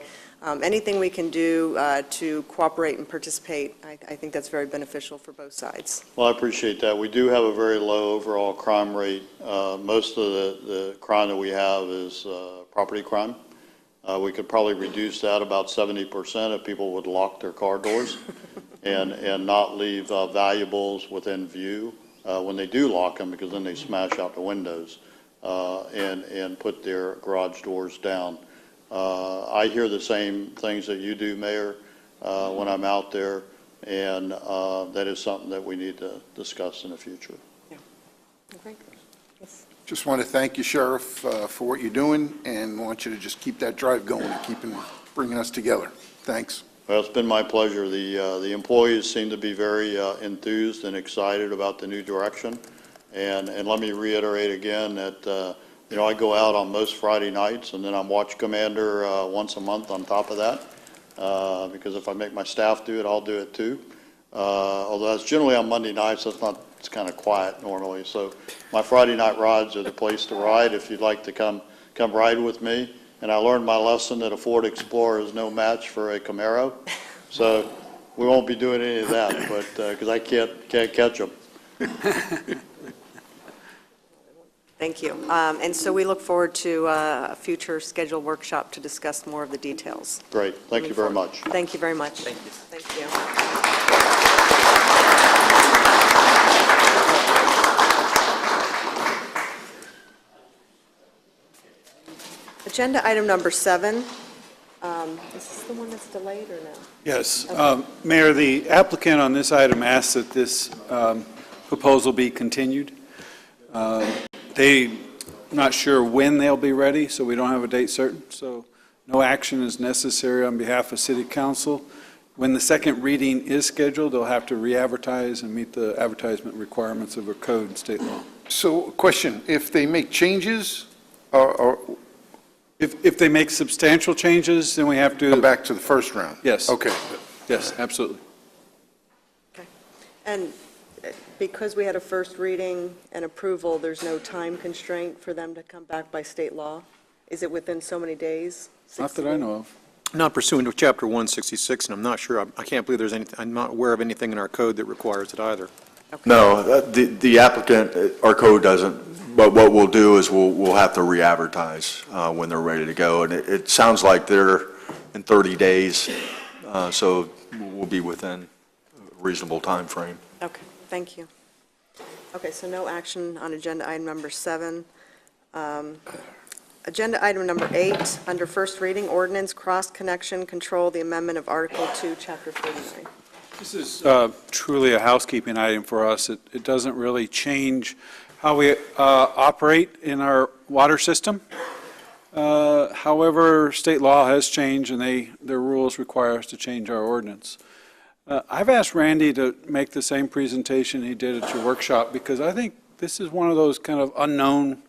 anything we can do to cooperate and participate, I think that's very beneficial for both sides. Well, I appreciate that. We do have a very low overall crime rate. Most of the crime that we have is property crime. We could probably reduce that about 70% if people would lock their car doors and not leave valuables within view when they do lock them, because then they smash out the windows and put their garage doors down. I hear the same things that you do, Mayor, when I'm out there, and that is something that we need to discuss in the future. Yeah. Great. Yes. Just want to thank you, Sheriff, for what you're doing, and want you to just keep that drive going and bringing us together. Thanks. Well, it's been my pleasure. The employees seem to be very enthused and excited about the new direction. And let me reiterate again that, I go out on most Friday nights, and then I'm Watch Commander once a month on top of that. Because if I make my staff do it, I'll do it too. Although that's generally on Monday nights, it's kind of quiet normally. So my Friday night rides are the place to ride if you'd like to come ride with me. And I learned my lesson that a Ford Explorer is no match for a Camaro. So we won't be doing any of that, but, because I can't catch them. Thank you. And so we look forward to a future scheduled workshop to discuss more of the details. Great. Thank you very much. Thank you very much. Thank you. Thank you. Agenda item number 7. Is this the one that's delayed or no? Yes. Mayor, the applicant on this item asks that this proposal be continued. They're not sure when they'll be ready, so we don't have a date certain. So no action is necessary on behalf of City Council. When the second reading is scheduled, they'll have to re-advertise and meet the advertisement requirements of our code and state law. So, question, if they make changes, or If they make substantial changes, then we have to... come back to the first round? Yes. Okay. Yes, absolutely. Okay. And because we had a first reading and approval, there's no time constraint for them to come back by state law? Is it within so many days? Not that I know of. Not pursuant to Chapter 166, and I'm not sure, I can't believe there's anything, I'm not aware of anything in our code that requires it either. No, the applicant, our code doesn't, but what we'll do is we'll have to re-advertise when they're ready to go. And it sounds like they're in 30 days, so we'll be within a reasonable time frame. Okay, thank you. Okay, so no action on agenda item number 7. Agenda item number 8, under first reading, ordinance cross-connection control, the amendment of Article 2, Chapter 49. This is truly a housekeeping item for us. It doesn't really change how we operate in our water system. However, state law has changed, and their rules require us to change our ordinance. I've asked Randy to make the same presentation he did at your workshop, because I think this is one of those kind of unknown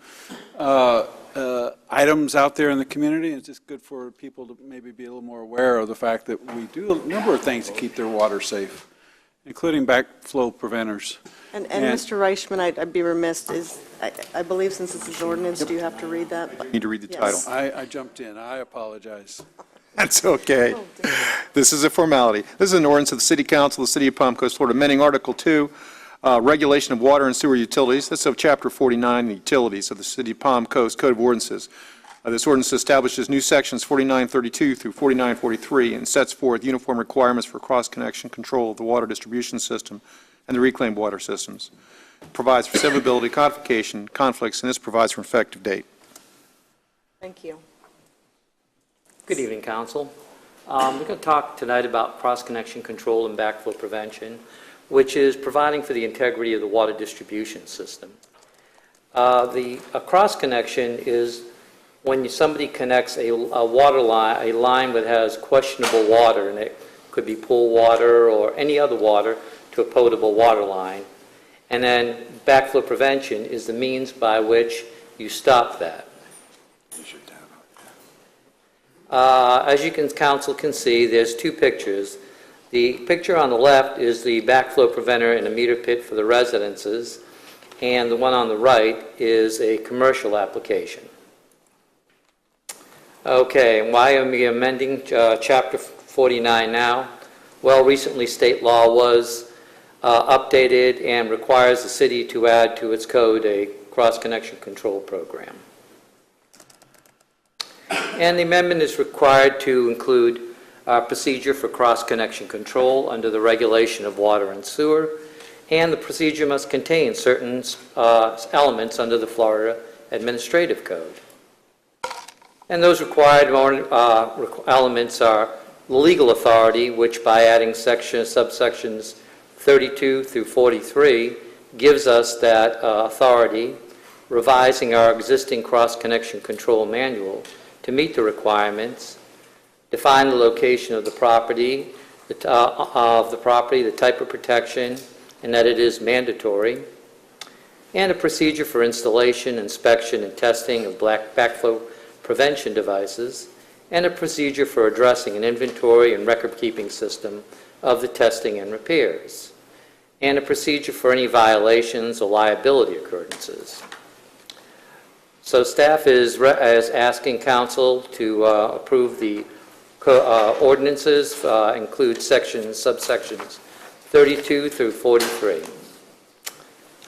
items out there in the community. It's just good for people to maybe be a little more aware of the fact that we do a number of things to keep their water safe, including backflow preventers. And Mr. Reichman, I'd be remiss, I believe since this is ordinance, do you have to read that? Need to read the Yes. title. I jumped in. I apologize. That's okay. This is a formality. This is an ordinance of the City Council of the City of Palm Coast, Florida, amending Article 2, regulation of water and sewer utilities. That's of Chapter 49, the utilities of the City of Palm Coast Code of Ordinances. This ordinance establishes new sections 4932 through 4943 and sets forth uniform requirements for cross-connection control of the water distribution system and the reclaimed water systems. It provides for severability, codification, conflicts, and this provides for an effective date. Thank you. Good evening, Council. We're going to talk tonight about cross-connection control and backflow prevention, which is providing for the integrity of the water distribution system. A cross-connection is when somebody connects a water line, a line that has questionable water, and it could be pool water or any other water, to a potable water line. And then backflow prevention is the means by which you stop that. As you can, Council can see, there's two pictures. The picture on the left is the backflow preventer in a meter pit for the residences, and the one on the right is a commercial application. Okay, and why am I amending Chapter 49 now? Well, recently state law was updated and requires the city to add to its code a cross-connection control program. And the amendment is required to include a procedure for cross-connection control under the regulation of water and sewer, and the procedure must contain certain elements under the Florida Administrative Code. And those required elements are the legal authority, which by adding subsections 32 through 43 gives us that authority, revising our existing cross-connection control manual to meet the requirements, define the location of the property, the type of protection, and that it is mandatory, and a procedure for installation, inspection, and testing of backflow prevention devices, and a procedure for addressing an inventory and record-keeping system of the testing and repairs, and a procedure for any violations or liability occurrences. So staff is asking council to approve the ordinances, include subsections 32 through 43.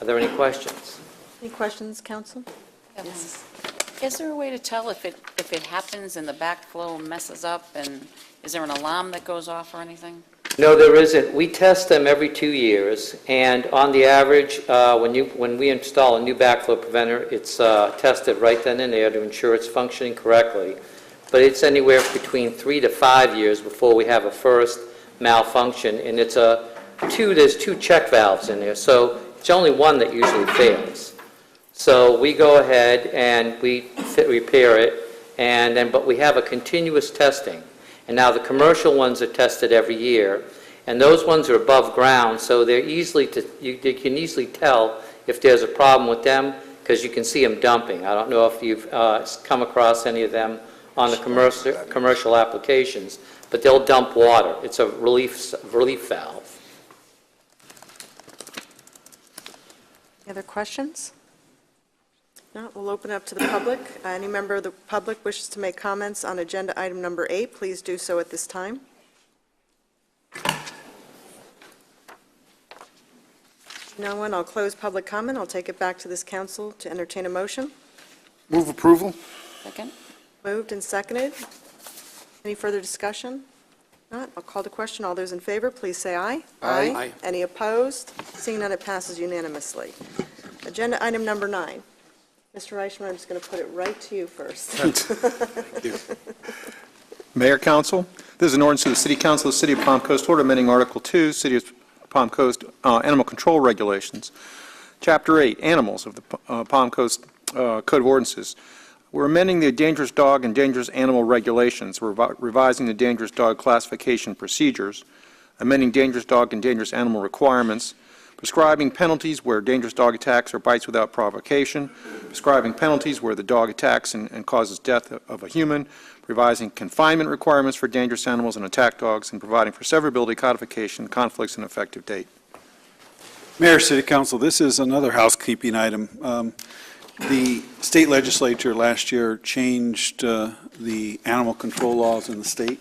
Are there any questions? Any questions, council? Yes. Is there a way to tell if it happens and the backflow messes up, and is there an alarm that goes off or anything? No, there isn't. We test them every 2 years, and on the average, when we install a new backflow preventer, it's tested right then and there to ensure it's functioning correctly. But it's anywhere between 3 to 5 years before we have a first malfunction, and there's two check valves in there, so it's only one that usually fails. So we go ahead and we repair it, but we have a continuous testing. And now the commercial ones are tested every year, and those ones are above ground, so they're you can easily tell if there's a problem with them because you can see them dumping. I don't know if you've come across any of them on the commercial applications, but they'll dump water. It's a relief valve. Any other questions? No, we'll open up to the public. Any member of the public wishes to make comments on agenda item number 8, please do so at this time. No one, I'll close public comment. I'll take it back to this council to entertain a motion. Move approval? Second? Moved and seconded. Any further discussion? Not, I'll call the question. All those in favor, please say aye. Aye. Aye. Any opposed? Seeing none, it passes unanimously. Agenda item number 9. Mr. Reichman, I'm just going to put it right to you first. Mayor, Council, this is an ordinance of the City Council of the City of Palm Coast, Florida, amending Article 2, City of Palm Coast Animal Control Regulations, Chapter 8, Animals of the Palm Coast Code of Ordinances. We're amending the dangerous dog and dangerous animal regulations. We're revising the dangerous dog classification procedures, amending dangerous dog and dangerous animal requirements, prescribing penalties where dangerous dog attacks or bites without provocation, prescribing penalties where the dog attacks and causes death of a human, revising confinement requirements for dangerous animals and attack dogs, and providing for severability, codification, conflicts, and effective date. Mayor, City Council, this is another housekeeping item. The state legislature last year changed the animal control laws in the state,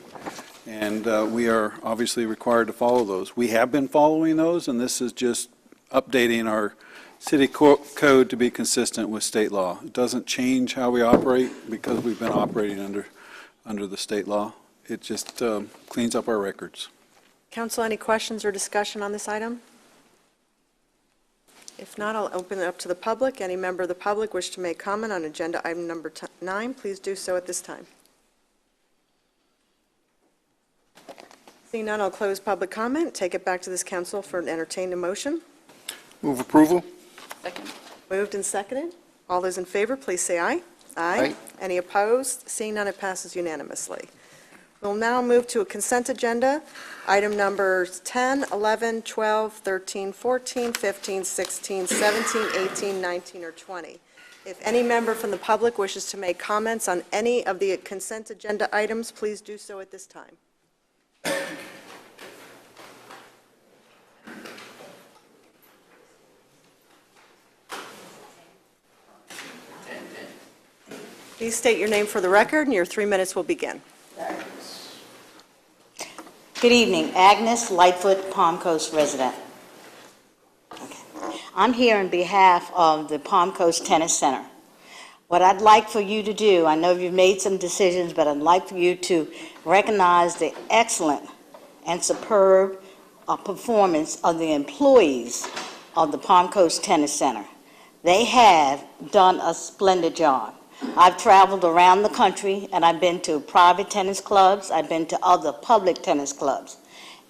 and we are obviously required to follow those. We have been following those, and this is just updating our city code to be consistent with state law. It doesn't change how we operate because we've been operating under the state law. It just cleans up our records. Council, any questions or discussion on this item? If not, I'll open it up to the public. Any member of the public wish to make comment on agenda item number 9, please do so at this time. Seeing none, I'll close public comment, take it back to this council for an entertained motion. Move approval? Second? Moved and seconded. All those in favor, please say aye. Aye. Any opposed? Seeing none, it passes unanimously. We'll now move to a consent agenda. Item numbers 10, 11, 12, 13, 14, 15, 16, 17, 18, 19, or 20. If any member from the public wishes to make comments on any of the consent agenda items, please do so at this time. Please state your name for the record, and your 3 minutes will begin. Good evening. Agnes Lightfoot, Palm Coast resident. Okay. I'm here on behalf of the Palm Coast Tennis Center. What I'd like for you to do, I know you've made some decisions, but I'd like for you to recognize the excellent and superb performance of the employees of the Palm Coast Tennis Center. They have done a splendid job. I've traveled around the country, and I've been to private tennis clubs. I've been to other public tennis clubs.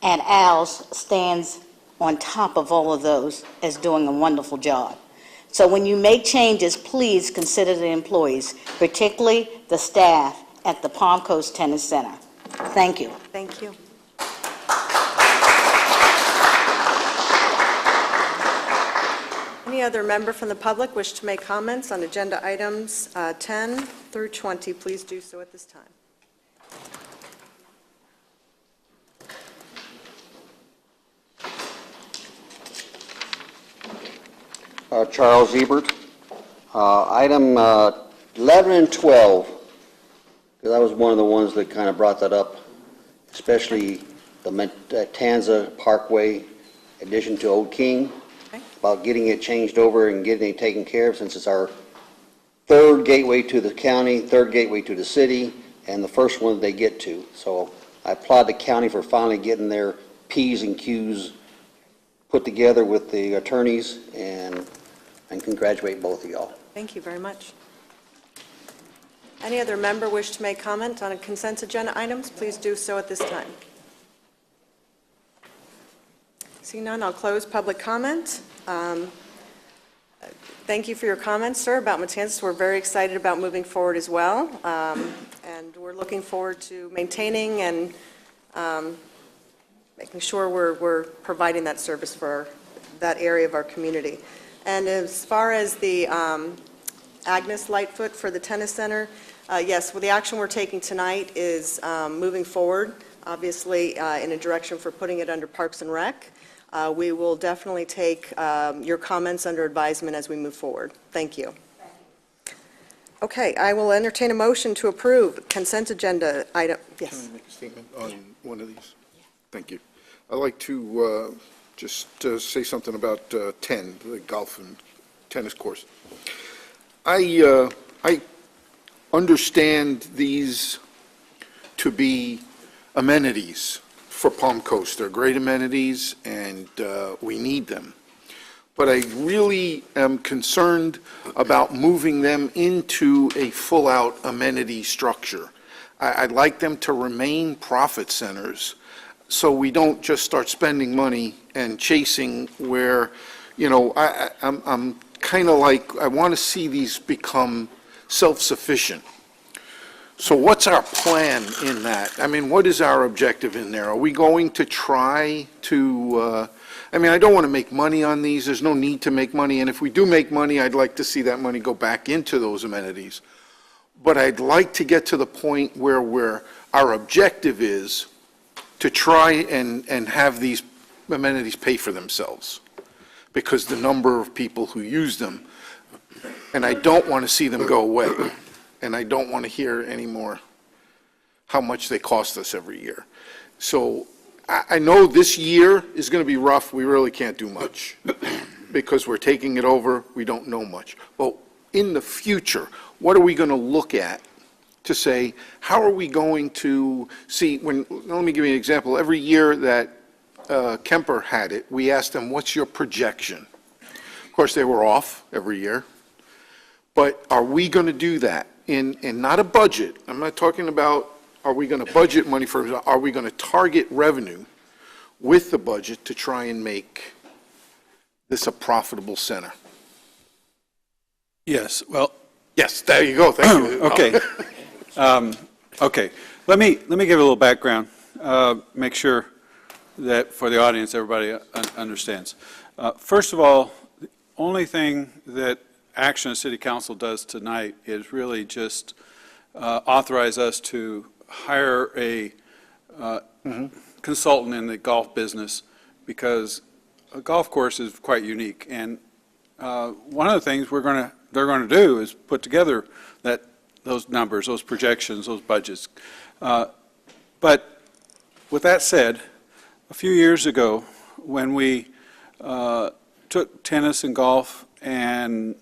And Al's stands on top of all of those as doing a wonderful job. So when you make changes, please consider the employees, particularly the staff at the Palm Coast Tennis Center. Thank you. Thank you. Any other member from the public wish to make comments on agenda items 10 through 20? Please do so at this time. Charles Ebert. Item 11 and 12, because I was one of the ones that kind of brought that up, especially the Tanza Parkway addition to Old King, about getting it changed over and getting it taken care of, since it's our third gateway to the county, third gateway to the city, and the first one they get to. So I applaud the county for finally getting their P's and Q's put together with the attorneys, and congratulate both of y'all. Thank you very much. Any other member wish to make comment on consent agenda items? Please do so at this time. Seeing none, I'll close public comment. Thank you for your comments, sir, about Matanzas. We're very excited about moving forward as well, and we're looking forward to maintaining and making sure we're providing that service for that area of our community. And as far as the Agnes Lightfoot for the tennis center, yes, well, the action we're taking tonight is moving forward, obviously in a direction for putting it under Parks and Rec. We will definitely take your comments under advisement as we move forward. Thank you. Okay, I will entertain a motion to approve consent agenda item. Yes. Can I make a statement on one of these? Thank you. I'd like to just say something about 10, the golf and tennis course. I understand these to be amenities for Palm Coast. They're great amenities, and we need them. But I really am concerned about moving them into a full-out amenity structure. I'd like them to remain profit centers, so we don't just start spending money and chasing where, you know, I'm kind of like, I want to see these become self-sufficient. So what's our plan in that? I mean, what is our objective in there? Are we going to try to, I mean, I don't want to make money on these. There's no need to make money. And if we do make money, I'd like to see that money go back into those amenities. But I'd like to get to the point where our objective is to try and have these amenities pay for themselves, because the number of people who use them, and I don't want to see them go away, and I don't want to hear anymore how much they cost us every year. So I know this year is going to be rough. We really can't do much because we're taking it over. We don't know much. But in the future, what are we going to look at to say, how are we going to see, let me give you an example. Every year that Kemper had it, we asked them, what's your projection? Of course, they were off every year. But are we going to do that in not a budget? I'm not talking about, are we going to budget money for it? Are we going to target revenue with the budget to try and make this a profitable center? Yes, well. Yes, there you go, thank you. Okay. Okay, let me give a little background, make sure that for the audience, everybody understands. First of all, the only thing that action the City Council does tonight is really just authorize us to hire a consultant in the golf business, because a golf course is quite unique. And one of the things they're going to do is put together those numbers, those projections, those budgets. But with that said, a few years ago, when we took tennis and golf and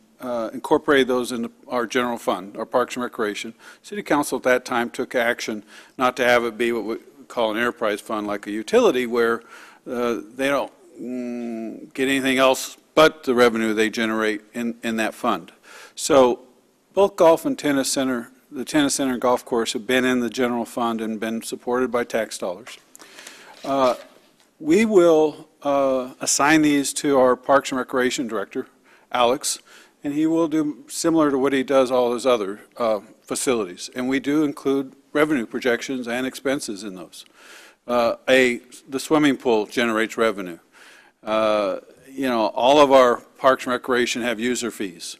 incorporated those into our general fund, our Parks and Recreation, City Council at that time took action not to have it be what we call an enterprise fund, like a utility, where they don't get anything else but the revenue they generate in that fund. So both golf and tennis center, the tennis center and golf course, have been in the general fund and been supported by tax dollars. We will assign these to our Parks and Recreation Director, Alex, and he will do similar to what he does all his other facilities. And we do include revenue projections and expenses in those. The swimming pool generates revenue. All of our parks and recreation have user fees.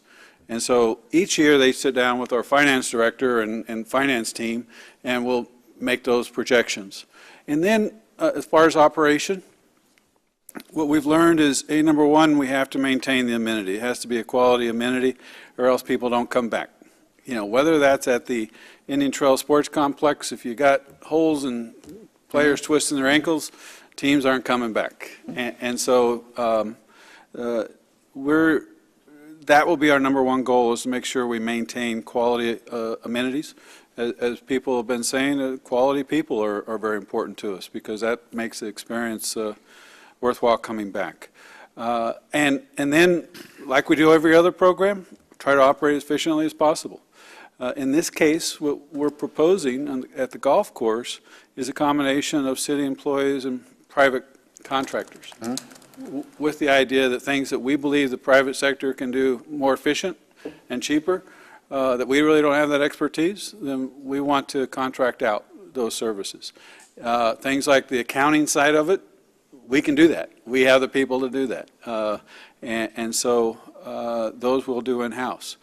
And so each year they sit down with our finance director and finance team, and we'll make those projections. And then as far as operation, what we've learned is, number one, we have to maintain the amenity. It has to be a quality amenity, or else people don't come back. Whether that's at the Indian Trail Sports Complex, if you got holes and players twisting their ankles, teams aren't coming back. And so that will be our number one goal, is to make sure we maintain quality amenities. As people have been saying, quality people are very important to us, because that makes the experience worthwhile coming back. And then, like we do every other program, try to operate as efficiently as possible. In this case, what we're proposing at the golf course is a combination of city employees and private contractors, with the idea that things that we believe the private sector can do more efficient and cheaper, that we really don't have that expertise, then we want to contract out those services. Things like the accounting side of it, we can do that. We have the people to do that. And so those we'll do in-house.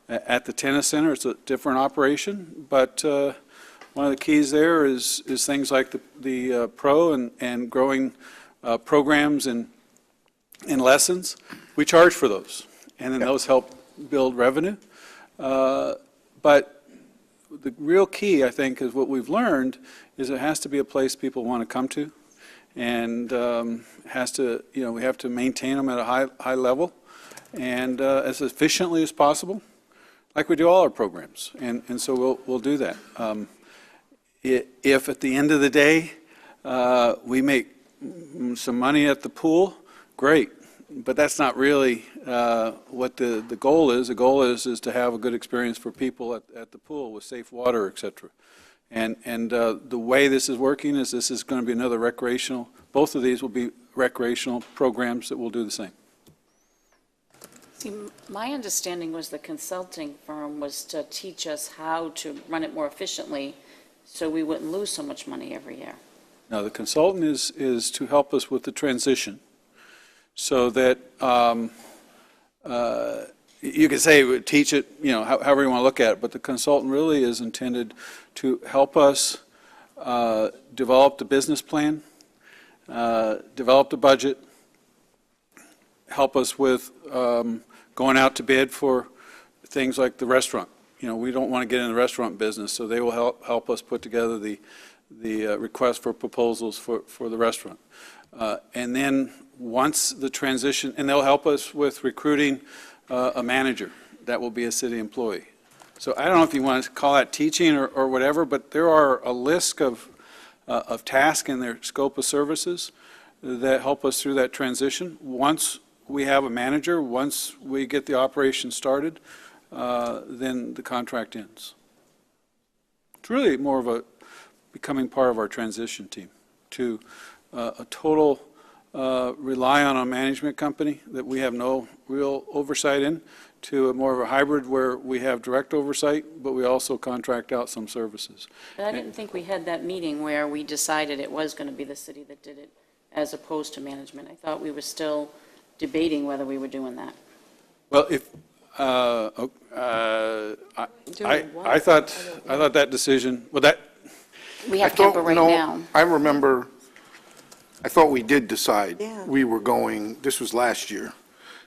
At the tennis center, it's a different operation, but one of the keys there is things like the pro and growing programs and lessons. We charge for those, and then those help build revenue. But the real key, I think, is what we've learned is it has to be a place people want to come to, and has to, we have to maintain them at a high level and as efficiently as possible, like we do all our programs. And so we'll do that. If at the end of the day we make some money at the pool, great. But that's not really what the goal is. The goal is to have a good experience for people at the pool with safe water, et cetera. And the way this is working is this is going to be another recreational, both of these will be recreational programs that will do the same. See, my understanding was the consulting firm was to teach us how to run it more efficiently so we wouldn't lose so much money every year. Now, the consultant is to help us with the transition, so that you could say teach it, however you want to look at it, but the consultant really is intended to help us develop the business plan, develop the budget, help us with going out to bid for things like the restaurant. We don't want to get in the restaurant business, so they will help us put together the request for proposals for the restaurant. And then once the transition, and they'll help us with recruiting a manager that will be a city employee. So I don't know if you want to call that teaching or whatever, but there are a list of tasks in their scope of services that help us through that transition. Once we have a manager, once we get the operation started, then the contract ends. It's really more of becoming part of our transition team to a total rely on a management company that we have no real oversight in, to more of a hybrid where we have direct oversight, but we also contract out some services. But I didn't think we had that meeting where we decided it was going to be the city that did it as opposed to management. I thought we were still debating whether we were doing that. Well, I thought that decision, We have Kemper right now. I remember, I thought we did decide Yeah. we were going, this was last year,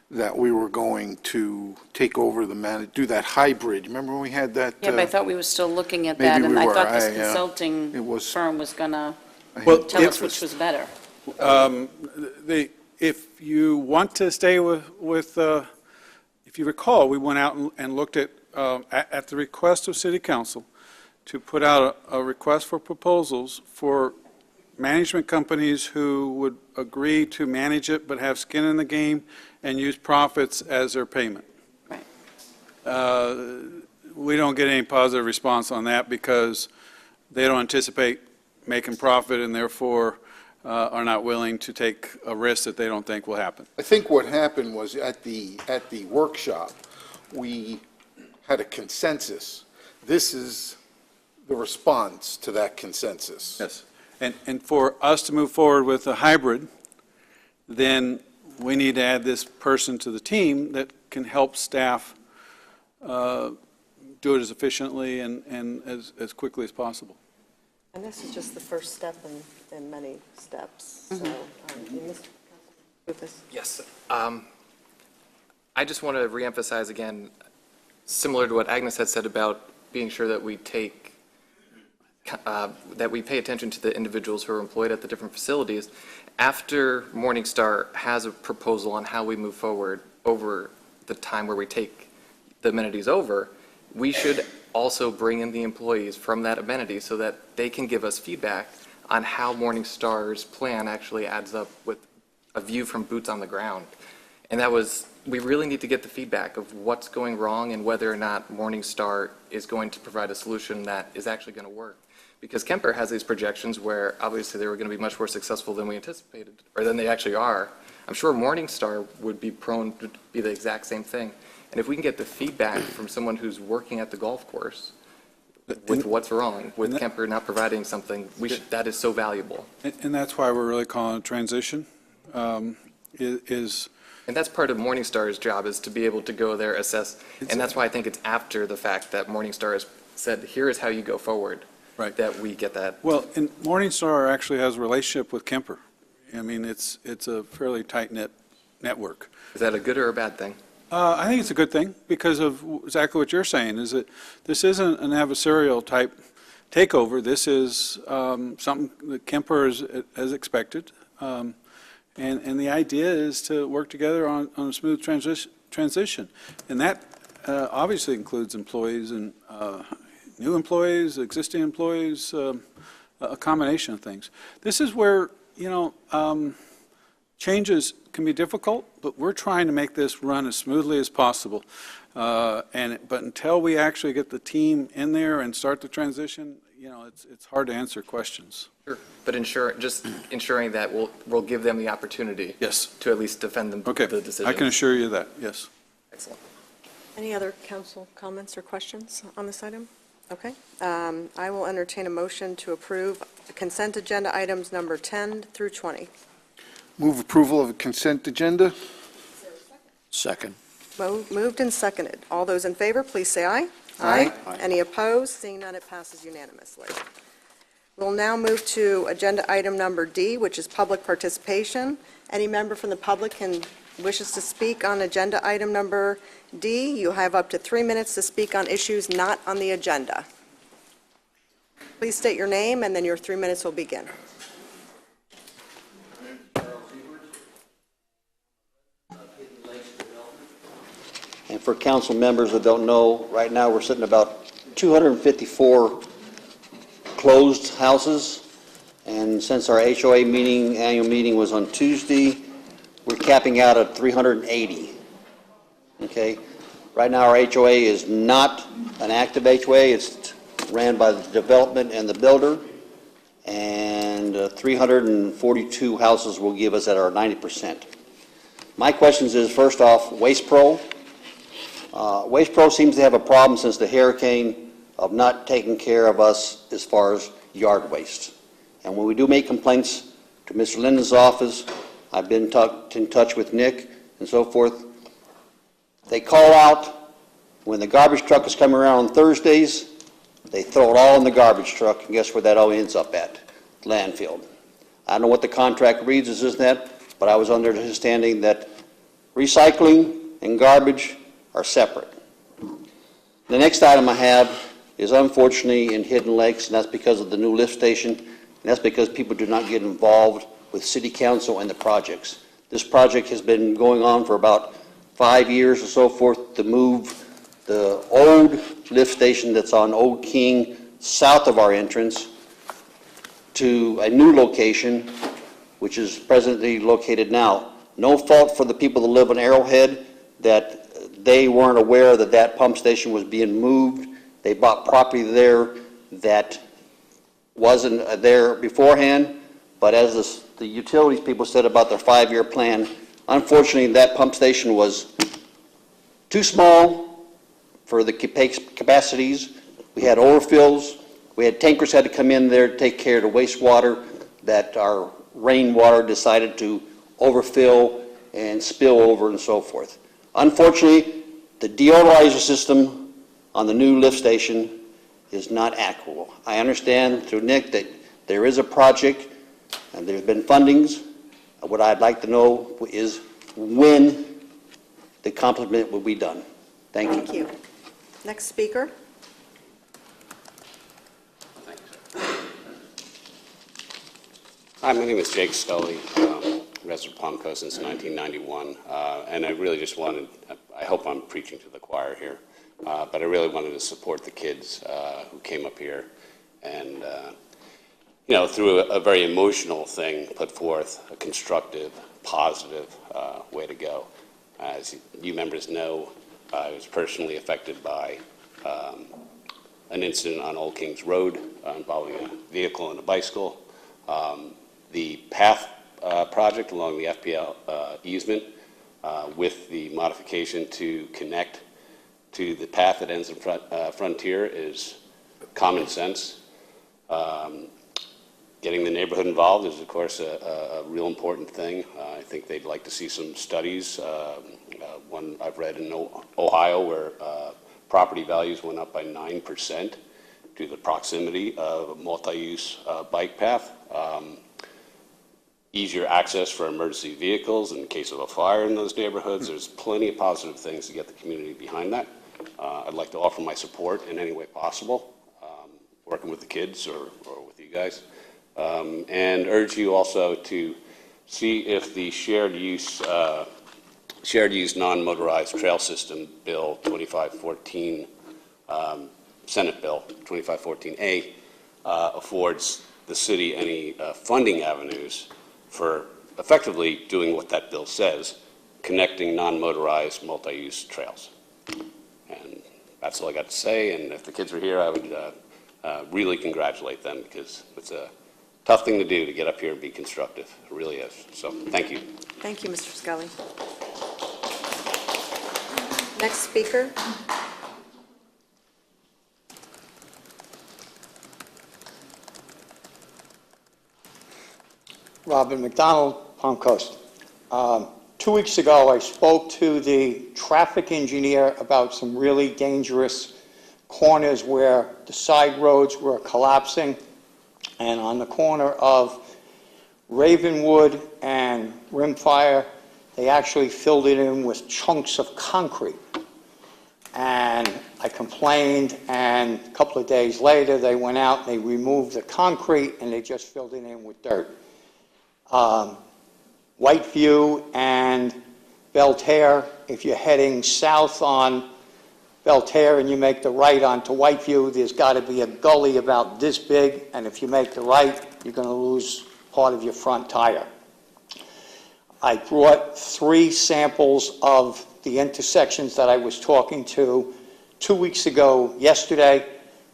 that we were going to take over do that hybrid. Remember when we had that? Yeah, but I thought we were still looking at maybe that, and we I were. thought this It consulting was- firm was going to Well, tell us which was better. If you want to stay with if you recall, we went out and looked at the request of City Council to put out a request for proposals for management companies who would agree to manage it but have skin in the game and use profits as their payment. Right. We don't get any positive response on that because they don't anticipate making profit and therefore are not willing to take a risk that they don't think will happen. I think what happened was at the workshop we had a consensus. This is the response to that consensus. Yes. And for us to move forward with a hybrid, then we need to add this person to the team that can help staff do it as efficiently and as quickly as possible. And this is just the first step in many steps. So, Mr. Rufus. Yes. I just want to reemphasize again, similar to what Agnes had said about being sure that we take, that we pay attention to the individuals who are employed at the different facilities. After Morningstar has a proposal on how we move forward over the time where we take the amenities over, we should also bring in the employees from that amenity so that they can give us feedback on how Morningstar's plan actually adds up with a view from boots on the ground. And that was, we really need to get the feedback of what's going wrong and whether or not Morningstar is going to provide a solution that is actually going to work. Because Kemper has these projections where obviously they were going to be much more successful than we anticipated, or than they actually are. I'm sure Morningstar would be prone to be the exact same thing. And if we can get the feedback from someone who's working at the golf course with what's wrong, with Kemper not providing something, that is so valuable. And that's why we're really calling it transition, And that's part of Morningstar's job, is to be able to go there, assess, and that's why I think it's after the fact that Morningstar has said, here is how you go forward, right, that we get that. Well, and Morningstar actually has a relationship with Kemper. I mean, it's a fairly tight-knit network. Is that a good or a bad thing? I think it's a good thing because of exactly what you're saying, is that this isn't an adversarial type takeover. This is something that Kemper has expected. And the idea is to work together on a smooth transition. And that obviously includes employees and new employees, existing employees, a combination of things. This is where, changes can be difficult, but we're trying to make this run as smoothly as possible. But until we actually get the team in there and start the transition, it's hard to answer questions. Sure, but ensuring that we'll give them the opportunity. Yes. To at least defend them, the decision. I can assure you that, yes. Excellent. Any other council comments or questions on this item? Okay. I will entertain a motion to approve the consent agenda items number 10 through 20. Move approval of the consent agenda. Second. Moved and seconded. All those in favor, please say aye. Aye. Any opposed? Seeing none, it passes unanimously. We'll now move to agenda item number D, which is public participation. Any member from the public wishes to speak on agenda item number D, you have up to 3 minutes to speak on issues not on the agenda. Please state your name, and then your 3 minutes will begin. And for council members that don't know, right now we're sitting about 254 closed houses. And since our HOA annual meeting was on Tuesday, we're capping out at 380. Okay? Right now our HOA is not an active HOA. It's ran by the development and the builder. And 342 houses will give us at our 90%. My questions is, first off, Waste Pro. Waste Pro seems to have a problem since the hurricane of not taking care of us as far as yard waste. And when we do make complaints to Mr. Linden's office, I've been in touch with Nick and so forth, they call out when the garbage truck is coming around on Thursdays, they throw it all in the garbage truck, and guess where that all ends up at? Landfill. I don't know what the contract reads as is that, but I was under the understanding that recycling and garbage are separate. The next item I have is unfortunately in Hidden Lakes, and that's because of the new lift station, and that's because people do not get involved with city council and the projects. This project has been going on for about 5 years or so forth to move the old lift station that's on Old King south of our entrance to a new location, which is presently located now. No fault for the people that live in Arrowhead that they weren't aware that that pump station was being moved. They bought property there that wasn't there beforehand, but as the utilities people said about their 5-year plan, unfortunately that pump station was too small for the capacities. We had overfills. We had tankers had to come in there to take care of the wastewater that our rainwater decided to overfill and spill over and so forth. Unfortunately, the deodorizer system on the new lift station is not accurate. I understand through Nick that there is a project and there's been fundings. What I'd like to know is when the complement will be done. Thank you. Thank you. Next speaker. Hi, my name is Jake Scully, resident of Palm Coast since 1991, and I really just wanted, I hope I'm preaching to the choir here, but I really wanted to support the kids who came up here and, you know, through a very emotional thing, put forth a constructive, positive way to go. As you members know, I was personally affected by an incident on Old Kings Road involving a vehicle and a bicycle. The path project along the FPL easement with the modification to connect to the path that ends in Frontier is common sense. Getting the neighborhood involved is, of course, a real important thing. I think they'd like to see some studies. One I've read in Ohio where property values went up by 9% due to the proximity of a multi-use bike path. Easier access for emergency vehicles in case of a fire in those neighborhoods. There's plenty of positive things to get the community behind that. I'd like to offer my support in any way possible, working with the kids or with you guys, and urge you also to see if the shared use non-motorized trail system bill 2514, Senate bill 2514A, affords the city any funding avenues for effectively doing what that bill says, connecting non-motorized multi-use trails. And that's all I got to say, and if the kids were here, I would really congratulate them because it's a tough thing to do to get up here and be constructive. It really is. So thank you. Thank you, Mr. Scully. Next speaker. Robin McDonald, Palm Coast. 2 weeks ago, I spoke to the traffic engineer about some really dangerous corners where the side roads were collapsing. And on the corner of Ravenwood and Rimfire, they actually filled it in with chunks of concrete. And I complained, and a couple of days later, they went out and they removed the concrete and they just filled it in with dirt. Whiteview and Belterre, if you're heading south on Belterre and you make the right onto Whiteview, there's got to be a gully about this big, and if you make the right, you're going to lose part of your front tire. I brought 3 samples of the intersections that I was talking to 2 weeks ago yesterday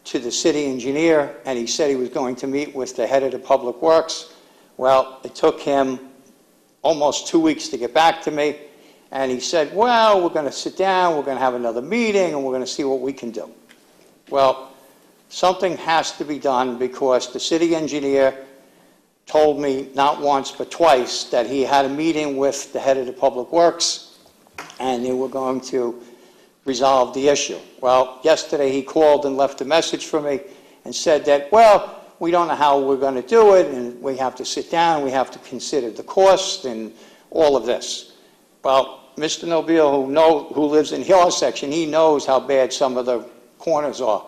to the city engineer, and he said he was going to meet with the head of the Public Works. Well, it took him almost 2 weeks to get back to me, and he said, well, we're going to sit down, we're going to have another meeting, and we're going to see what we can do. Well, something has to be done because the city engineer told me not once but twice that he had a meeting with the head of the Public Works, and they were going to resolve the issue. Well, yesterday he called and left a message for me and said that, well, we don't know how we're going to do it, and we have to sit down, we have to consider the cost and all of this. Well, Mr. Nobile, who lives in your section, he knows how bad some of the corners are.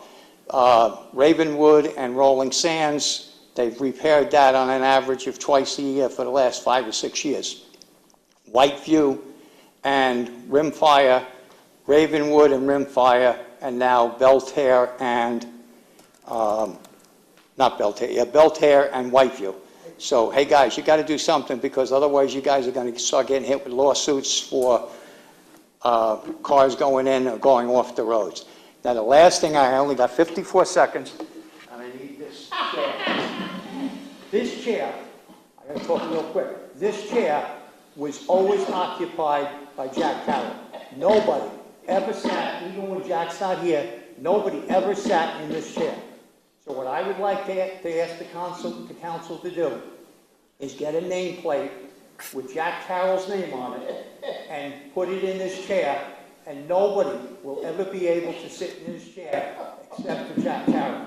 Ravenwood and Rolling Sands, they've repaired that on an average of twice a year for the last 5 or 6 years. Whiteview and Rimfire, Ravenwood and Rimfire, and now Belterre and Belterre and Whiteview. So, hey guys, you got to do something because otherwise you guys are going to start getting hit with lawsuits for cars going in or going off the roads. Now, the last thing, I only got 54 seconds, and I need this chair. This chair, I got to talk real quick. This chair was always occupied by Jack Carroll. Nobody ever sat, even when Jack's not here, nobody ever sat in this chair. So what I would like to ask the council to do is get a nameplate with Jack Carroll's name on it and put it in this chair, and nobody will ever be able to sit in this chair except for Jack Carroll.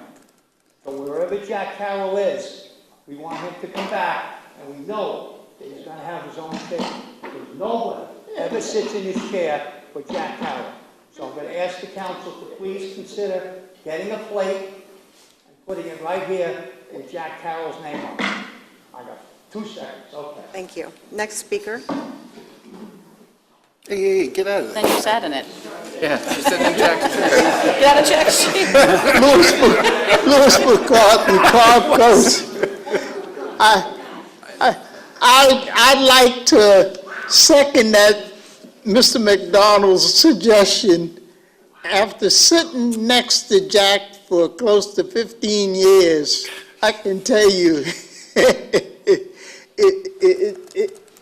So wherever Jack Carroll is, we want him to come back, and we know that he's going to have his own thing. Because nobody ever sits in his chair but Jack Carroll. So I'm going to ask the council to please consider getting a plate and putting it right here with Jack Carroll's name on it. I got 2 seconds, okay. Thank you. Next speaker. Hey, get out of there. Then you sat in it. Yeah, she said in Jack's chair. Get out of Jack's seat. Louis McCarthy, Palm Coast. I'd like to second that Mr. McDonald's suggestion. After sitting next to Jack for close to 15 years, I can tell you,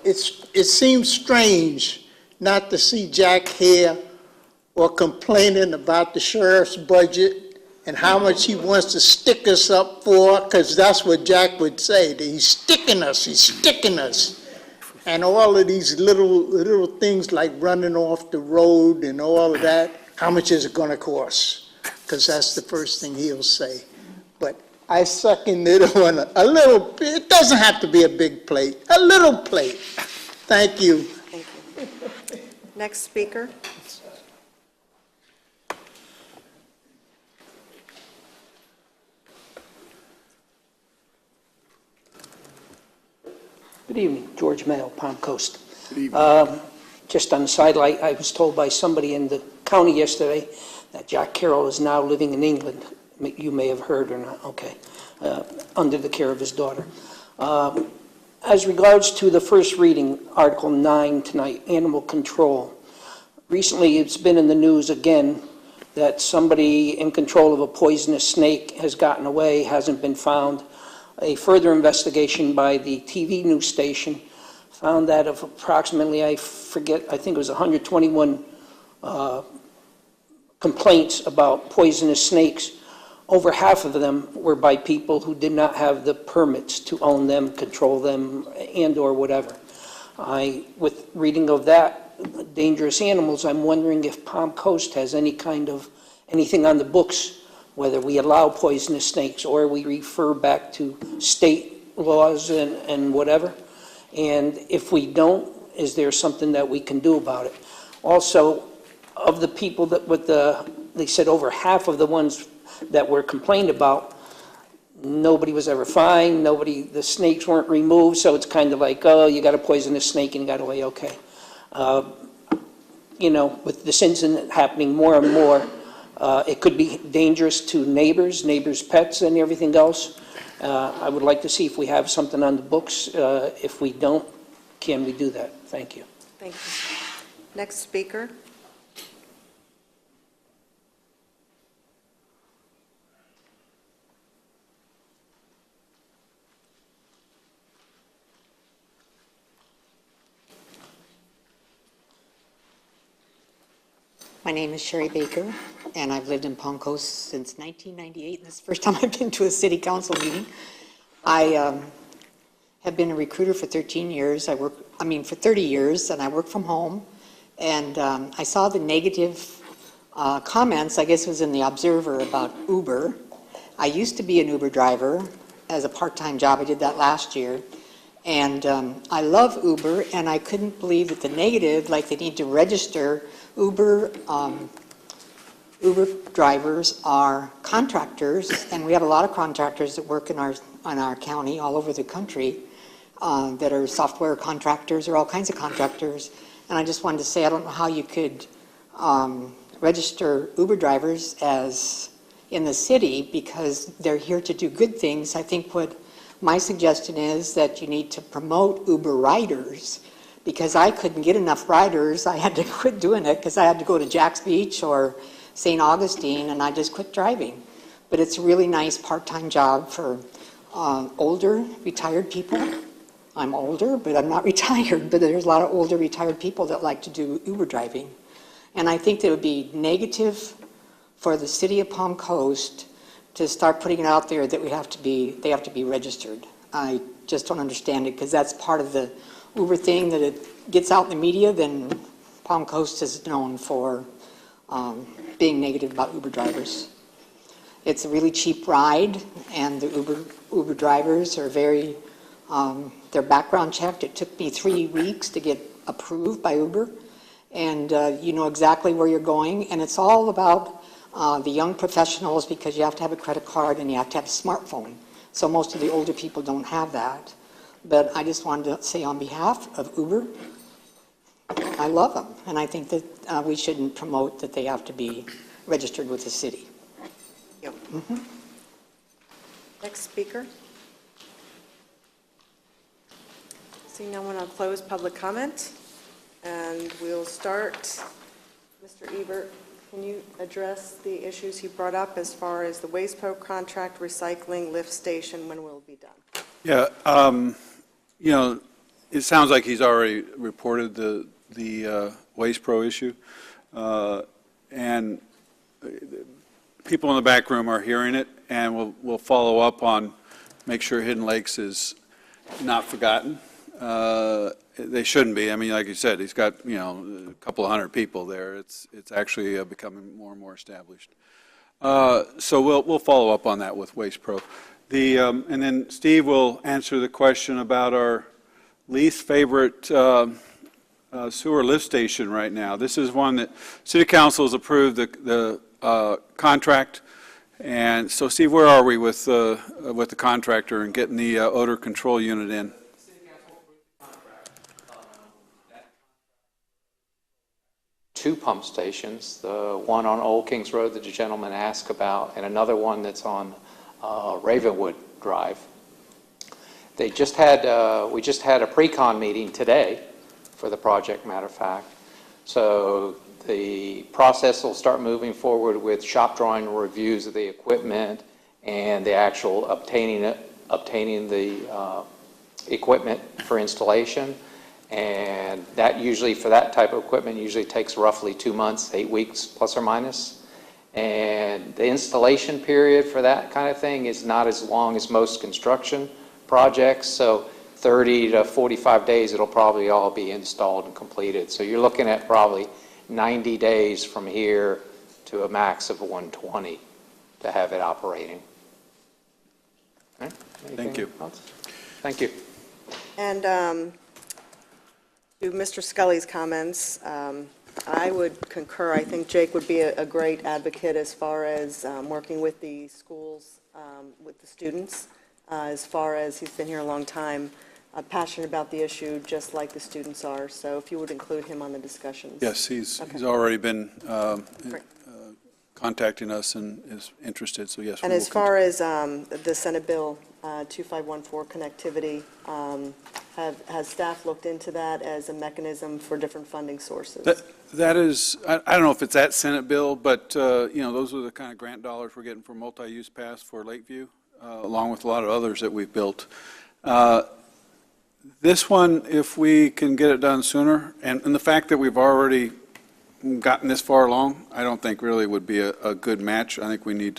it seems strange not to see Jack here or complaining about the sheriff's budget and how much he wants to stick us up for, because that's what Jack would say, that he's sticking us. And all of these little things like running off the road and all of that, how much is it going to cost? Because that's the first thing he'll say. But I second it on a little bit. It doesn't have to be a big plate, a little plate. Thank you. Thank you. Next speaker. Good evening, George Mayo, Palm Coast. Good evening. Just on the sidelight, I was told by somebody in the county yesterday that Jack Carroll is now living in England. You may have heard or not, okay, under the care of his daughter. As regards to the first reading, Article 9 tonight, animal control. Recently, it's been in the news again that somebody in control of a poisonous snake has gotten away, hasn't been found. A further investigation by the TV news station found that of approximately, I think it was 121 complaints about poisonous snakes. Over half of them were by people who did not have the permits to own them, control them, and or whatever. With reading of that, dangerous animals, I'm wondering if Palm Coast has anything on the books, whether we allow poisonous snakes or we refer back to state laws and whatever. And if we don't, is there something that we can do about it? Also, of the people they said over half of the ones that were complained about, nobody was ever fined, the snakes weren't removed, so it's kind of like, oh, you got a poisonous snake and you got away, okay. With this incident happening more and more, it could be dangerous to neighbors' pets, and everything else. I would like to see if we have something on the books. If we don't, can we do that? Thank you. Thank you. Next speaker. My name is Sherry Baker, and I've lived in Palm Coast since 1998, and this is the first time I've been to a city council meeting. I have been a recruiter for 13 years. For 30 years, and I work from home. And I saw the negative comments, I guess it was in the Observer, about Uber. I used to be an Uber driver as a part-time job. I did that last year. And I love Uber, and I couldn't believe that the negative, like they need to register. Uber drivers are contractors, and we have a lot of contractors that work in our county all over the country that are software contractors or all kinds of contractors. And I just wanted to say, I don't know how you could register Uber drivers as in the city, because they're here to do good things. I think what my suggestion is that you need to promote Uber riders, because I couldn't get enough riders. I had to quit doing it because I had to go to Jack's Beach or St. Augustine, and I just quit driving. But it's a really nice part-time job for older, retired people. I'm older, but I'm not retired, but there's a lot of older, retired people that like to do Uber driving. And I think that it would be negative for the city of Palm Coast to start putting it out there that they have to be registered. I just don't understand it, because that's part of the Uber thing, that it gets out in the media, then Palm Coast is known for being negative about Uber drivers. It's a really cheap ride, and the Uber drivers are very, they're background checked. It took me 3 weeks to get approved by Uber, and you know exactly where you're going, and it's all about the young professionals, because you have to have a credit card and you have to have a smartphone. So most of the older people don't have that. But I just wanted to say on behalf of Uber, I love them, and I think that we shouldn't promote that they have to be registered with the city. Yep. Next speaker. Seeing no one, I'll close public comment, and we'll start. Mr. Ebert, can you address the issues he brought up as far as the Waste Pro contract, recycling, lift station, when will it be done? Yeah, you know, it sounds like he's already reported the Waste Pro issue, and people in the back room are hearing it, and we'll follow up on, make sure Hidden Lakes is not forgotten. They shouldn't be. I mean, like you said, he's got, you know, a couple of hundred people there. It's actually becoming more and more established. So we'll follow up on that with Waste Pro. And then Steve will answer the question about our least favorite sewer lift station right now. This is one that City Council has approved the contract. And so, Steve, where are we with the contractor and getting the odor control unit in? Two pump stations, the one on Old Kings Road that the gentleman asked about, and another one that's on Ravenwood Drive. We just had a pre-con meeting today for the project, matter of fact. So the process will start moving forward with shop drawing reviews of the equipment and the actual obtaining the equipment for installation. And that usually, for that type of equipment, usually takes roughly 2 months, 8 weeks, plus or minus. And the installation period for that kind of thing is not as long as most construction projects. So 30 to 45 days, it'll probably all be installed and completed. So you're looking at probably 90 days from here to a max of 120 to have it operating. Okay. Thank you. Else? Thank you. And to Mr. Scully's comments, I would concur. I think Jake would be a great advocate as far as working with the schools, with the students, as far as he's been here a long time, passionate about the issue, just like the students are. So if you would include him on the discussions. Yes, he's already been contacting us and is interested, so yes. And as far as the Senate Bill 2514 connectivity, has staff looked into that as a mechanism for different funding sources? That is, I don't know if it's that Senate bill, but, you know, those are the kind of grant dollars we're getting for multi-use pass for Lakeview, along with a lot of others that we've built. This one, if we can get it done sooner, and the fact that we've already gotten this far along, I don't think really would be a good match. I think we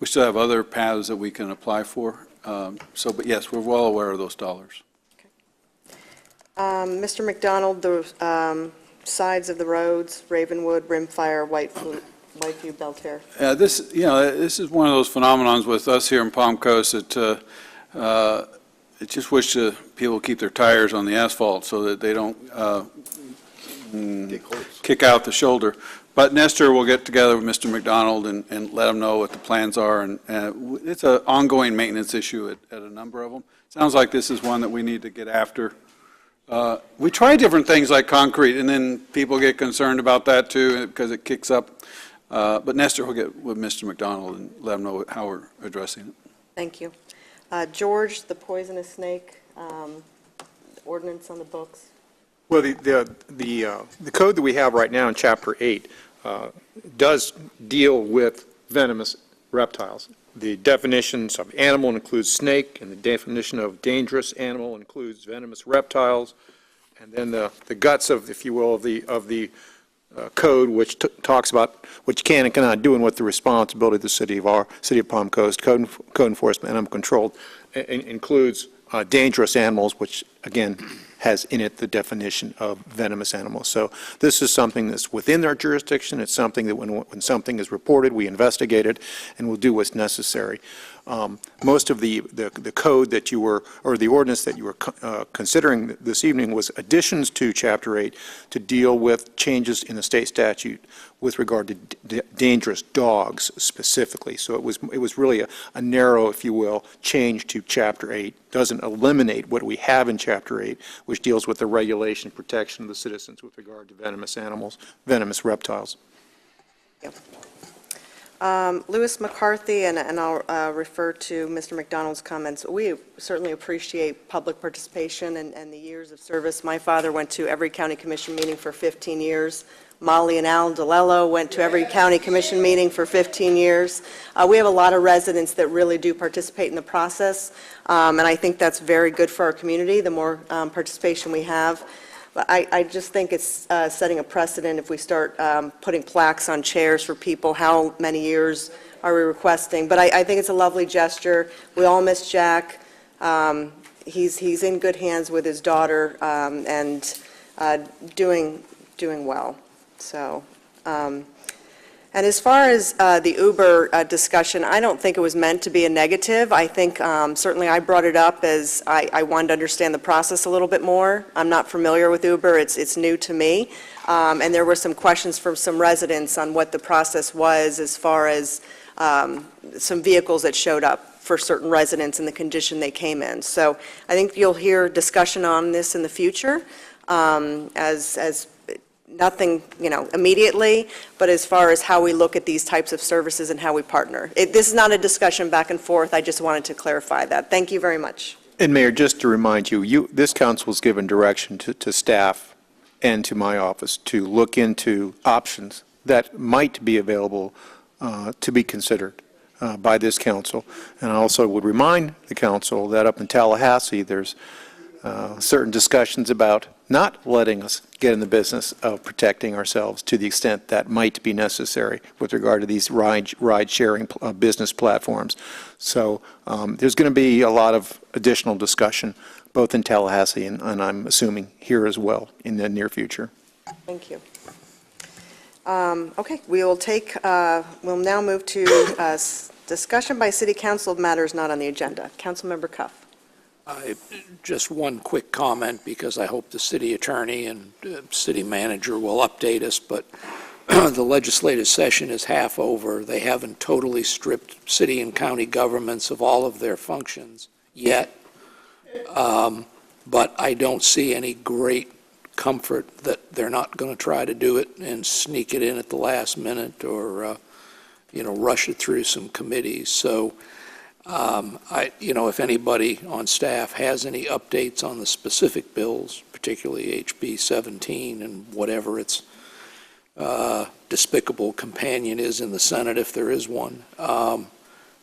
still have other paths that we can apply for. But yes, we're well aware of those dollars. Mr. McDonald, the sides of the roads, Ravenwood, Rimfire, Whiteview, Belterre. This, you know, this is one of those phenomenons with us here in Palm Coast that I just wish people keep their tires on the asphalt so that they don't kick out the shoulder. But Nestor will get together with Mr. McDonald and let him know what the plans are. And it's an ongoing maintenance issue at a number of them. Sounds like this is one that we need to get after. We try different things like concrete, and then people get concerned about that too because it kicks up. But Nestor will get with Mr. McDonald and let him know how we're addressing it. Thank you. George, the poisonous snake ordinance on the books. Well, the code that we have right now in Chapter 8 does deal with venomous reptiles. The definitions of animal includes snake, and the definition of dangerous animal includes venomous reptiles, and then the guts of, if you will, of the code which talks about what you can and cannot do and what the responsibility of the city of Palm Coast, code enforcement, animal control, includes dangerous animals, which again has in it the definition of venomous animals. So this is something that's within our jurisdiction. It's something that when something is reported, we investigate it and we'll do what's necessary. Most of the code that you were, or the ordinance that you were considering this evening was additions to Chapter 8 to deal with changes in the state statute with regard to dangerous dogs specifically. So it was really a narrow, if you will, change to Chapter 8. Doesn't eliminate what we have in Chapter 8, which deals with the regulation and protection of the citizens with regard to venomous animals, venomous reptiles. Yep. Lewis McCarthy, and I'll refer to Mr. McDonald's comments. We certainly appreciate public participation and the years of service. My father went to every county commission meeting for 15 years. Molly and Al DeLello went to every county commission meeting for 15 years. We have a lot of residents that really do participate in the process, and I think that's very good for our community, the more participation we have. But I just think it's setting a precedent if we start putting plaques on chairs for people. How many years are we requesting? But I think it's a lovely gesture. We all miss Jack. He's in good hands with his daughter and doing well. So, and as far as the Uber discussion, I don't think it was meant to be a negative. I think certainly I brought it up as I wanted to understand the process a little bit more. I'm not familiar with Uber. It's new to me. And there were some questions from some residents on what the process was as far as some vehicles that showed up for certain residents and the condition they came in. So I think you'll hear discussion on this in the future as nothing, immediately, but as far as how we look at these types of services and how we partner. This is not a discussion back and forth. I just wanted to clarify that. Thank you very much. And Mayor, just to remind you, this council was given direction to staff and to my office to look into options that might be available to be considered by this council. And I also would remind the council that up in Tallahassee, there's certain discussions about not letting us get in the business of protecting ourselves to the extent that might be necessary with regard to these ride-sharing business platforms. So there's going to be a lot of additional discussion, both in Tallahassee and I'm assuming here as well in the near future. Thank you. Okay, we'll now move to discussion by City Council of matters not on the agenda. Councilmember Cuff. Just one quick comment, because I hope the city attorney and city manager will update us, but the legislative session is half over. They haven't totally stripped city and county governments of all of their functions yet, but I don't see any great comfort that they're not going to try to do it and sneak it in at the last minute or, rush it through some committees. So if anybody on staff has any updates on the specific bills, particularly HB 17 and whatever its despicable companion is in the Senate, if there is one,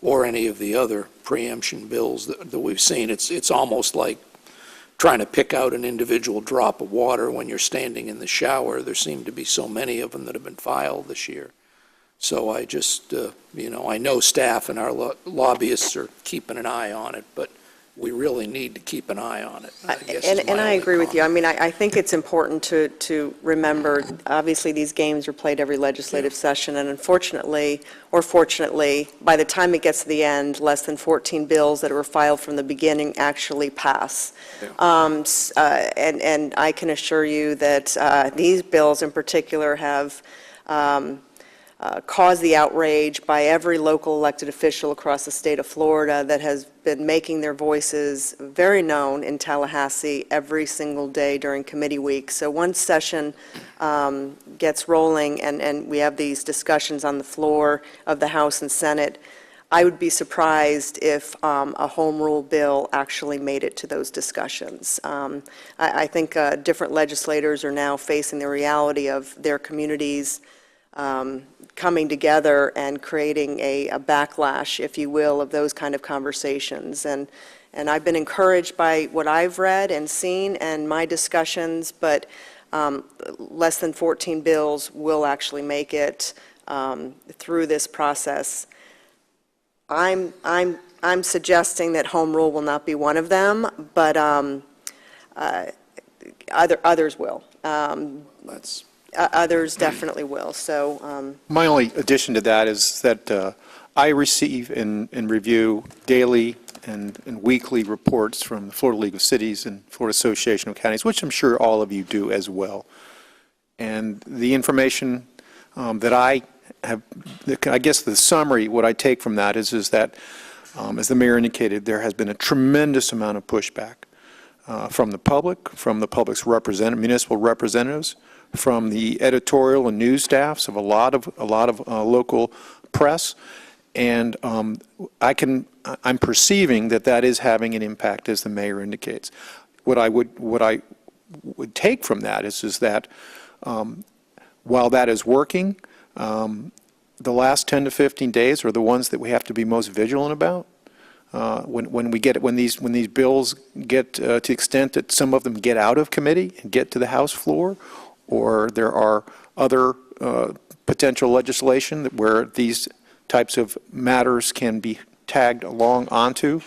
or any of the other preemption bills that we've seen, it's almost like trying to pick out an individual drop of water when you're standing in the shower. There seem to be so many of them that have been filed this year. So I just, I know staff and our lobbyists are keeping an eye on it, but we really need to keep an eye on it. And I agree with you. I mean, I think it's important to remember, obviously, these games are played every legislative session, and unfortunately, or fortunately, by the time it gets to the end, less than 14 bills that were filed from the beginning actually pass. And I can assure you that these bills in particular have caused the outrage by every local elected official across the state of Florida that has been making their voices very known in Tallahassee every single day during committee week. So once session gets rolling and we have these discussions on the floor of the House and Senate, I would be surprised if a home rule bill actually made it to those discussions. I think different legislators are now facing the reality of their communities coming together and creating a backlash, if you will, of those kind of conversations. And I've been encouraged by what I've read and seen and my discussions, but less than 14 bills will actually make it through this process. I'm suggesting that home rule will not be one of them, but others will. Others definitely will, so. My only addition to that is that I receive and review daily and weekly reports from the Florida League of Cities and Florida Association of Counties, which I'm sure all of you do as well. And the information that I have, I guess the summary, what I take from that is that, as the mayor indicated, there has been a tremendous amount of pushback from the public's municipal representatives, from the editorial and news staffs of a lot of local press, and I'm perceiving that is having an impact, as the mayor indicates. What I would take from that is that while that is working, the last 10 to 15 days are the ones that we have to be most vigilant about. When these bills get to the extent that some of them get out of committee and get to the House floor, or there are other potential legislation where these types of matters can be tagged along onto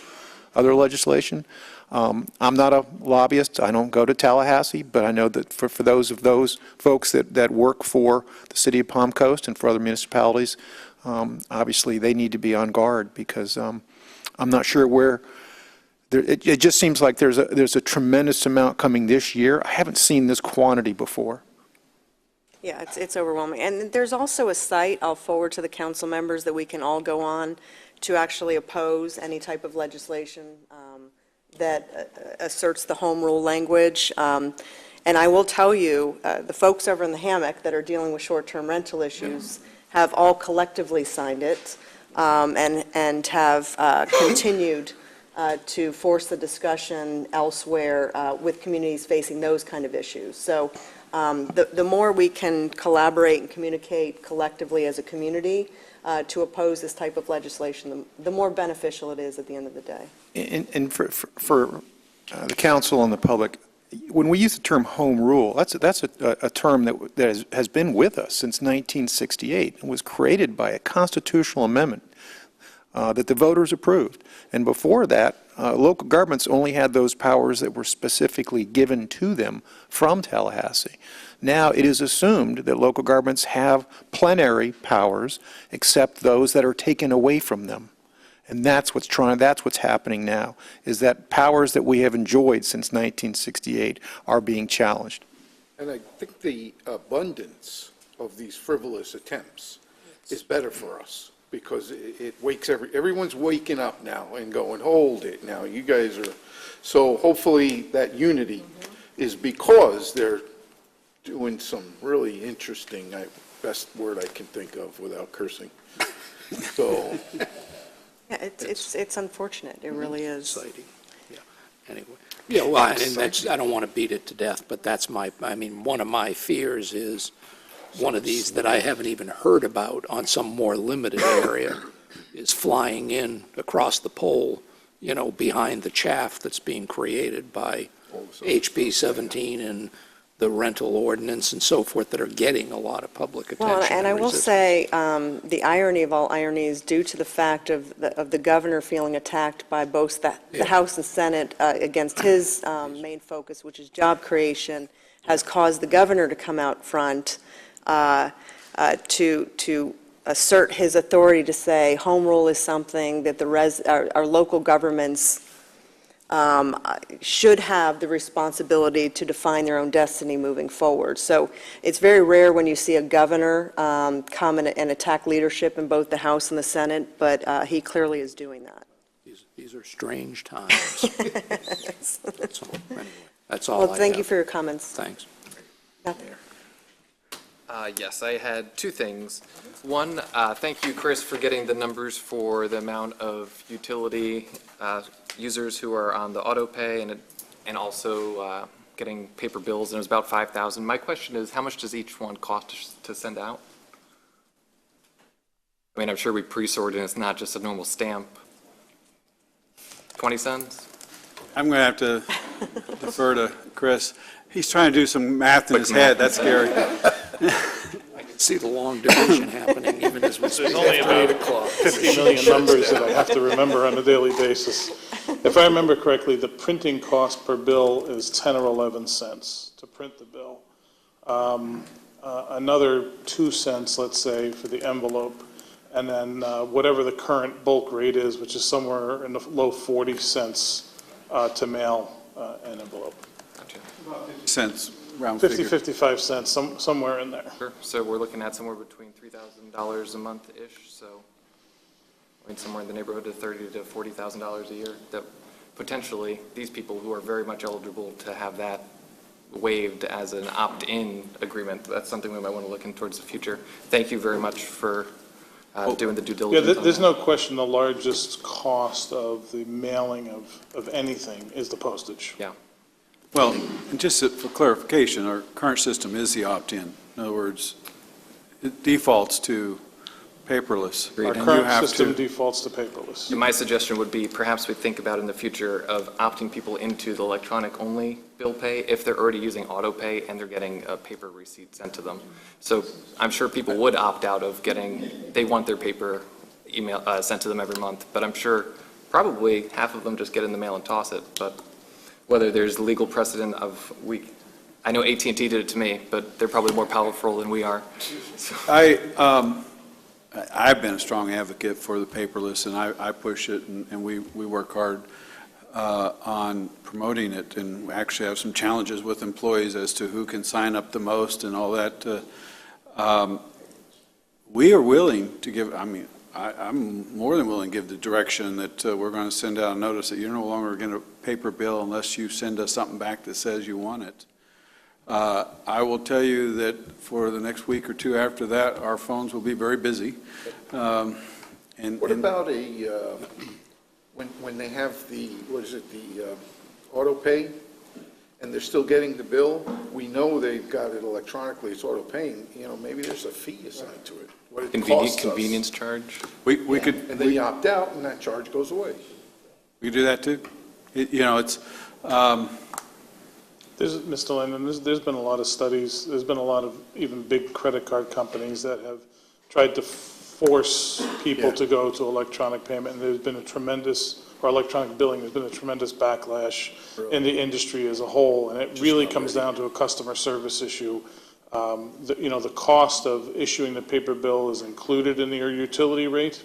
other legislation. I'm not a lobbyist. I don't go to Tallahassee, but I know that for those folks that work for the city of Palm Coast and for other municipalities, obviously they need to be on guard, because I'm not sure where. It just seems like there's a tremendous amount coming this year. I haven't seen this quantity before. Yeah, it's overwhelming. And there's also a site I'll forward to the council members that we can all go on to actually oppose any type of legislation that asserts the home rule language. And I will tell you, the folks over in the hammock that are dealing with short-term rental issues have all collectively signed it, and have continued to force the discussion elsewhere with communities facing those kind of issues. So the more we can collaborate and communicate collectively as a community to oppose this type of legislation, the more beneficial it is at the end of the day. And for the council and the public, when we use the term home rule, that's a term that has been with us since 1968 and was created by a constitutional amendment that the voters approved. And before that, local governments only had those powers that were specifically given to them from Tallahassee. Now it is assumed that local governments have plenary powers, except those that are taken away from them. And that's what's happening now, is that powers that we have enjoyed since 1968 are being challenged. And I think the abundance of these frivolous attempts is better for us, because it wakes everyone's waking up now and going, hold it now, you guys are, so hopefully that unity is because they're doing some really interesting, best word I can think of without cursing. So. Yeah, it's unfortunate, it really is. Exciting, yeah, anyway. Yeah, well, and that's, I don't want to beat it to death, but that's one of my fears is one of these that I haven't even heard about on some more limited area is flying in across the pole, behind the chaff that's being created by HB 17 and the rental ordinance and so forth that are getting a lot of public attention. Well, and I will say, the irony of all ironies, due to the fact of the governor feeling attacked by both the House and Senate against his main focus, which is job creation, has caused the governor to come out front to assert his authority to say home rule is something that our local governments should have the responsibility to define their own destiny moving forward. So it's very rare when you see a governor come and attack leadership in both the House and the Senate, but he clearly is doing that. These are strange times. That's all. Anyway, that's all. Well, thank you for your comments. Thanks. Yes, I had two things. One, thank you, Chris, for getting the numbers for the amount of utility users who are on the auto pay and also getting paper bills, and it was about 5,000. My question is, how much does each one cost to send out? I mean, I'm sure we pre-sort and it's not just a normal stamp. 20 cents? I'm going to have to defer to Chris. He's trying to do some math in his head. That's scary. I can see the long division happening even as we speak. There's only about 50 million numbers that I have to remember on a daily basis. If I remember correctly, the printing cost per bill is 10 or 11 cents to print the bill. Another 2 cents, let's say, for the envelope, and then whatever the current bulk rate is, which is somewhere in the low 40 cents to mail an envelope. Cents, round 50, figure. 55 cents, somewhere in there. Sure. So we're looking at somewhere between $3,000 a month-ish, so I mean, somewhere in the neighborhood of $30,000 to $40,000 a year, that potentially these people who are very much eligible to have that waived as an opt-in agreement, that's something we might want to look in towards the future. Thank you very much for doing the due diligence. Yeah, there's no question the largest cost of the mailing of anything is the postage. Yeah. Well, and just for clarification, our current system is the opt-in. In other words, it defaults to paperless. Our and you current have system to- defaults to paperless. My suggestion would be perhaps we think about in the future of opting people into the electronic-only bill pay if they're already using auto pay and they're getting a paper receipt sent to them. So I'm sure people would opt out of they want their paper email sent to them every month, but I'm sure probably half of them just get in the mail and toss it. But whether there's legal precedent I know AT&T did it to me, but they're probably more powerful than we are. So. I've been a strong advocate for the paperless, and I push it, and we work hard on promoting it, and we actually have some challenges with employees as to who can sign up the most and all that. We are willing to give, I'm more than willing to give the direction that we're going to send out a notice that you're no longer going to paper bill unless you send us something back that says you want it. I will tell you that for the next week or two after that, our phones will be very busy. What about when they have the auto pay, and they're still getting the bill? We know they've got it electronically, it's auto paying, maybe there's a fee assigned to it. What it costs us. Convenience charge? We could. And then you opt out, and that charge goes away. We do that too. It's. Mr. Landon, there's been a lot of studies, there's been a lot of even big credit card companies that have tried to force people to go to electronic payment, and there's been electronic billing, there's been a tremendous backlash in the industry as a whole, and it really comes down to a customer service issue. The cost of issuing the paper bill is included in your utility rate.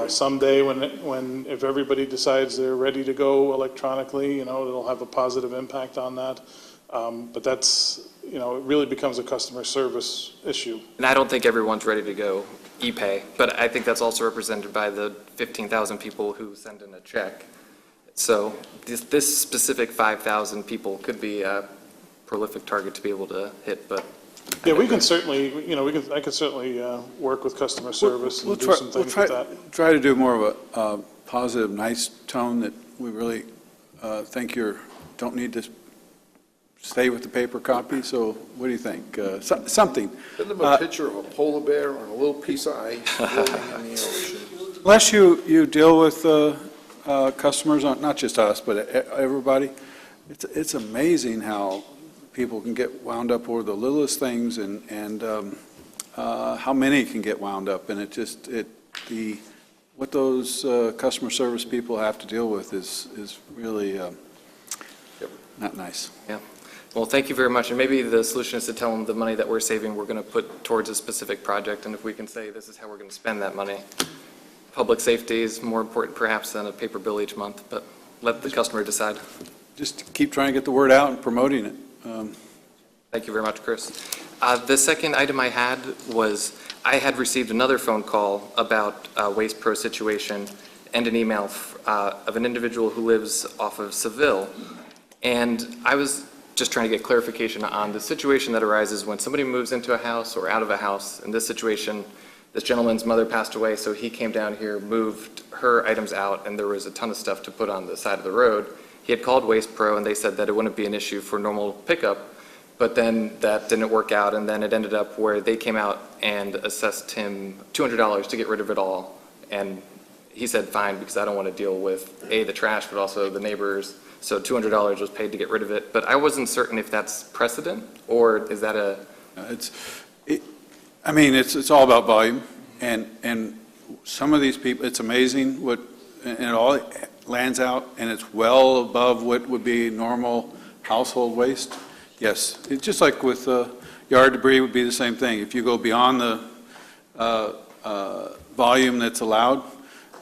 Someday if everybody decides they're ready to go electronically, it'll have a positive impact on that. But that's, it really becomes a customer service issue. And I don't think everyone's ready to go e-pay, but I think that's also represented by the 15,000 people who send in a check. So this specific 5,000 people could be a prolific target to be able to hit, but. Yeah, we can certainly, I could certainly work with customer service and do some things with that. Try to do more of a positive, nice tone that we really think don't need to stay with the paper copy. So what do you think? Something. Send them a picture of a polar bear on a little piece of ice floating in the ocean. Unless you deal with customers, not just us, but everybody, it's amazing how people can get wound up over the littlest things and how many can get wound up. And what those customer service people have to deal with is really not nice. Yeah. Well, thank you very much. And maybe the solution is to tell them the money that we're saving, we're going to put towards a specific project. And if we can say this is how we're going to spend that money. Public safety is more important perhaps than a paper bill each month, but let the customer decide. Just keep trying to get the word out and promoting it. Thank you very much, Chris. The second item I had was I had received another phone call about a Waste Pro situation and an email of an individual who lives off of Seville. And I was just trying to get clarification on the situation that arises when somebody moves into a house or out of a house. In this situation, this gentleman's mother passed away, so he came down here, moved her items out, and there was a ton of stuff to put on the side of the road. He had called Waste Pro, and they said that it wouldn't be an issue for normal pickup, but then that didn't work out, and then it ended up where they came out and assessed him $200 to get rid of it all. And he said, fine, because I don't want to deal with, A, the trash, but also the neighbors so $200 was paid to get rid of it. But I wasn't certain if that's precedent, or is that a... It's all about volume, and some of these people, it's amazing what, and it all lands out, and it's well above what would be normal household waste. Yes, it's just like with yard debris would be the same thing. If you go beyond the volume that's allowed,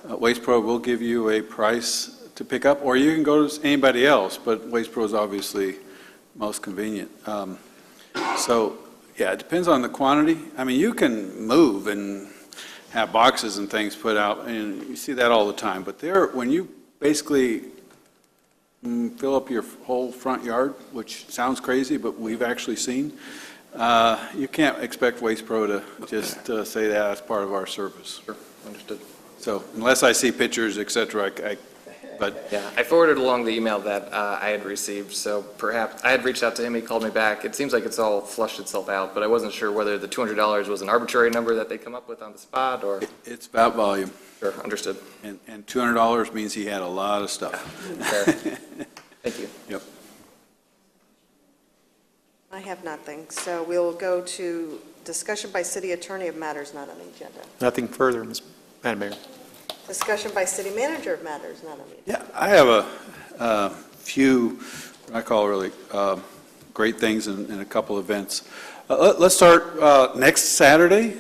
Waste Pro will give you a price to pick up, or you can go to anybody else, but Waste Pro is obviously most convenient. So, yeah, it depends on the quantity. I mean, you can move and have boxes and things put out, and you see that all the time. But when you basically fill up your whole front yard, which sounds crazy, but we've actually seen, you can't expect Waste Pro to just say that as part of our service. Sure, understood. So unless I see pictures, et cetera, but yeah, I forwarded along the email that I had received, so perhaps I had reached out to him, he called me back. It seems like it's all flushed itself out, but I wasn't sure whether the $200 was an arbitrary number that they come up with on the spot, or... It's about volume. Sure, understood. And $200 means he had a lot of stuff. Fair. Thank you. Yep. I have nothing, so we'll go to discussion by city attorney of matters not on the agenda. Nothing further, Madam Mayor. Discussion by city manager of matters not on the agenda. Yeah, I have a few, what I call really great things in a couple events. Let's start next Saturday,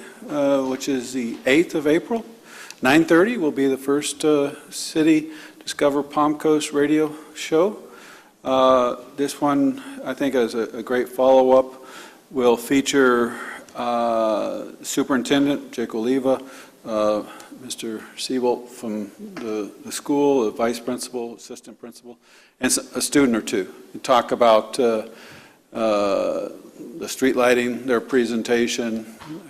which is the 8th of April. 9:30 will be the first City Discover Palm Coast radio show. This one, I think, is a great follow-up. Will feature Superintendent Jake Oliva, Mr. Siebold from the school, the vice principal, assistant principal, and a student or two. And talk about the street lighting, their presentation,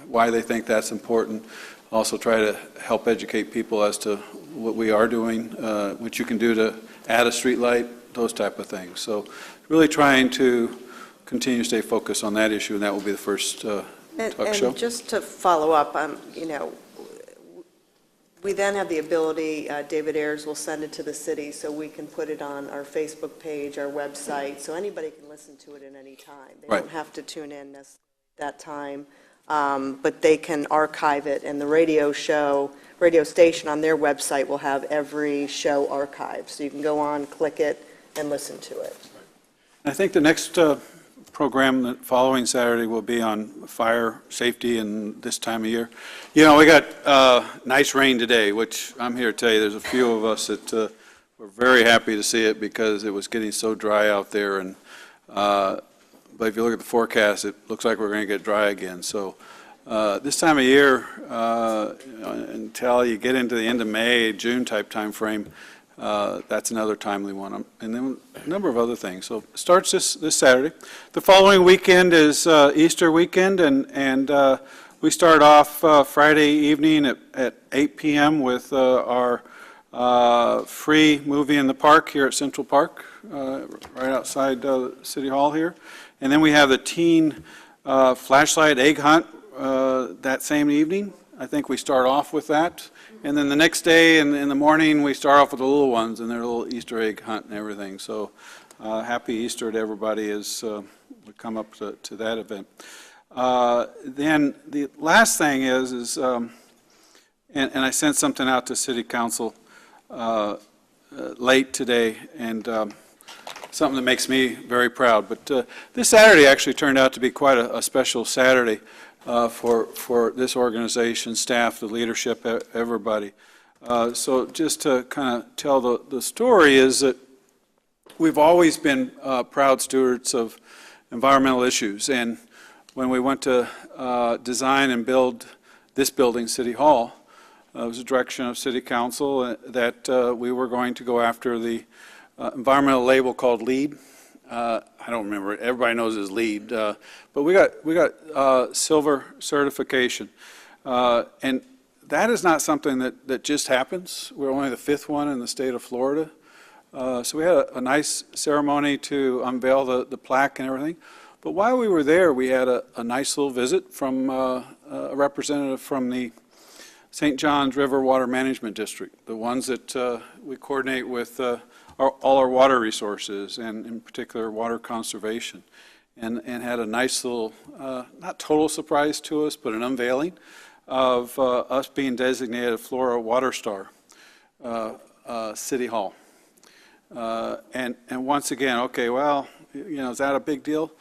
why they think that's important. Also try to help educate people as to what we are doing, what you can do to add a street light, those type of things. So really trying to continue to stay focused on that issue, and that will be the first talk show. And just to follow up, we then have the ability, David Ayers will send it to the city so we can put it on our Facebook page, our website, so anybody can listen to it at any time. They don't have to tune in necessarily at that time, but they can archive it, and the radio station on their website will have every show archived. So you can go on, click it, and listen to it. I think the next program the following Saturday will be on fire safety and this time of year. You know, we got nice rain today, which I'm here to tell you there's a few of us that were very happy to see it because it was getting so dry out there. And but if you look at the forecast, it looks like we're going to get dry again. So this time of year, until you get into the end of May, June type time frame, that's another timely one. And then a number of other things. So it starts this Saturday. The following weekend is Easter weekend, and we start off Friday evening at 8 p.m. with our free movie in the park here at Central Park, right outside City Hall here. And then we have the teen flashlight egg hunt that same evening. I think we start off with that. And then the next day in the morning, we start off with the little ones and their little Easter egg hunt and everything. So happy Easter to everybody as we come up to that event. Then the last thing is and I sent something out to City Council late today, and something that makes me very proud. But this Saturday actually turned out to be quite a special Saturday. For this organization, staff, the leadership, everybody. So just to kind of tell the story is that we've always been proud stewards of environmental issues. And when we went to design and build this building, City Hall, it was a direction of City Council that we were going to go after the environmental label called LEED. I don't remember it. Everybody knows it's LEED, but we got silver certification, and that is not something that just happens. We're only the 5th one in the state of Florida, so we had a nice ceremony to unveil the plaque and everything. But while we were there, we had a nice little visit from a representative from the St. Johns River Water Management District, the ones that we coordinate with all our water resources, and in particular, water conservation, and had a nice little, not total surprise to us, but an unveiling of us being designated Florida Water Star City Hall. And once again, okay, well, is that a big deal?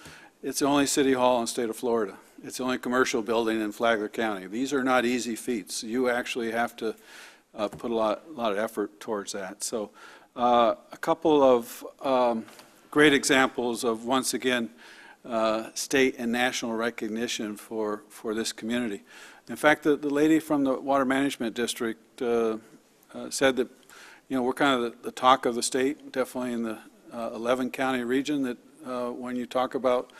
It's the only city hall in the state of Florida. It's the only commercial building in Flagler County. These are not easy feats. You actually have to put a lot of effort towards that. So a couple of great examples of, once again, state and national recognition for this community. In fact, the lady from the Water Management District said that, we're kind of the talk of the state, definitely in the 11-county region, that when you talk about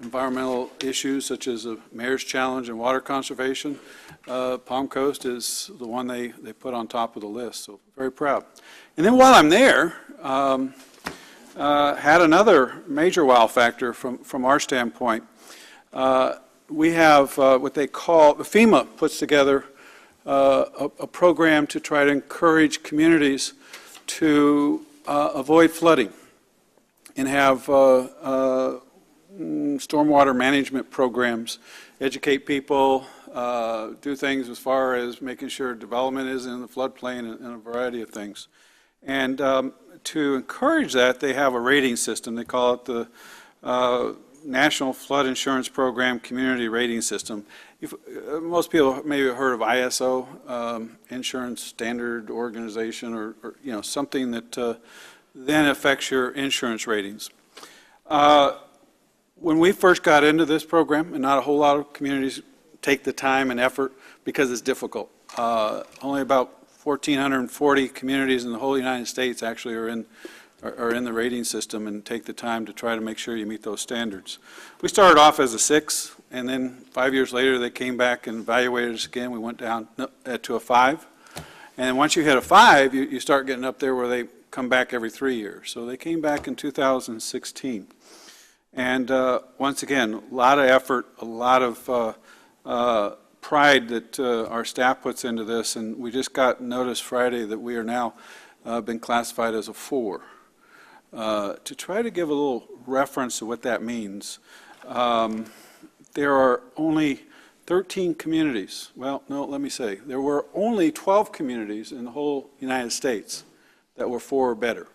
environmental issues such as the Mayor's Challenge and water conservation, Palm Coast is the one they put on top of the list, so very proud. And then while I'm there, had another major wow factor from our standpoint. We have what they call, FEMA puts together a program to try to encourage communities to avoid flooding and have stormwater management programs, educate people, do things as far as making sure development is in the floodplain and a variety of things. And to encourage that, they have a rating system. They call it the National Flood Insurance Program Community Rating System. Most people maybe have heard of ISO, Insurance Standard Organization, or something that then affects your insurance ratings. When we first got into this program, and not a whole lot of communities take the time and effort because it's difficult. Only about 1,440 communities in the whole United States actually are in the rating system and take the time to try to make sure you meet those standards. We started off as a 6, and then 5 years later they came back and evaluated us again. We went down to a 5. And once you hit a 5, you start getting up there where they come back every 3 years. So they came back in 2016. And once again, a lot of effort, a lot of pride that our staff puts into this, and we just got notice Friday that we are now been classified as a 4. To try to give a little reference to what that means, there are only 13 communities. Well, no, let me say, there were only 12 communities in the whole United States that were 4 or better.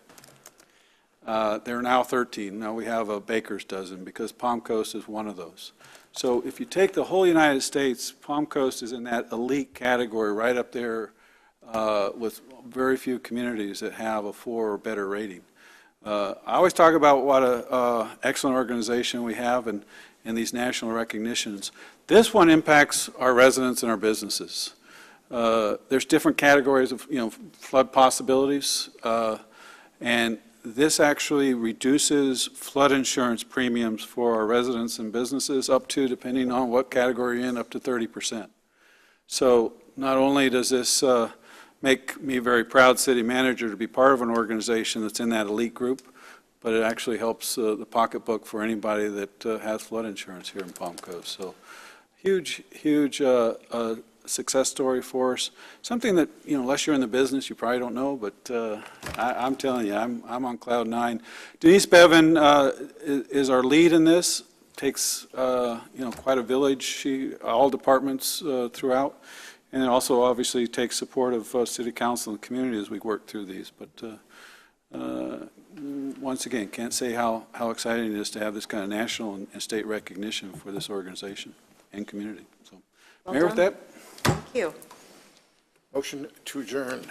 There are now 13. Now we have a baker's dozen because Palm Coast is one of those. So if you take the whole United States, Palm Coast is in that elite category right up there with very few communities that have a 4 or better rating. I always talk about what an excellent organization we have and these national recognitions. This one impacts our residents and our businesses. There's different categories of flood possibilities, and this actually reduces flood insurance premiums for our residents and businesses up to, depending on what category you're in, up to 30%. So not only does this make me a very proud city manager to be part of an organization that's in that elite group, but it actually helps the pocketbook for anybody that has flood insurance here in Palm Coast. So huge success story for us. Something that, unless you're in the business, you probably don't know, but I'm telling you, I'm on cloud 9. Denise Bevan is our lead in this. Takes, quite a village, all departments throughout, and it also obviously takes support of City Council and the community as we work through these. But once again, can't say how exciting it is to have this kind of national and state recognition for this organization and community. So, Well Mayor, with done. that. Thank you. Motion to adjourn.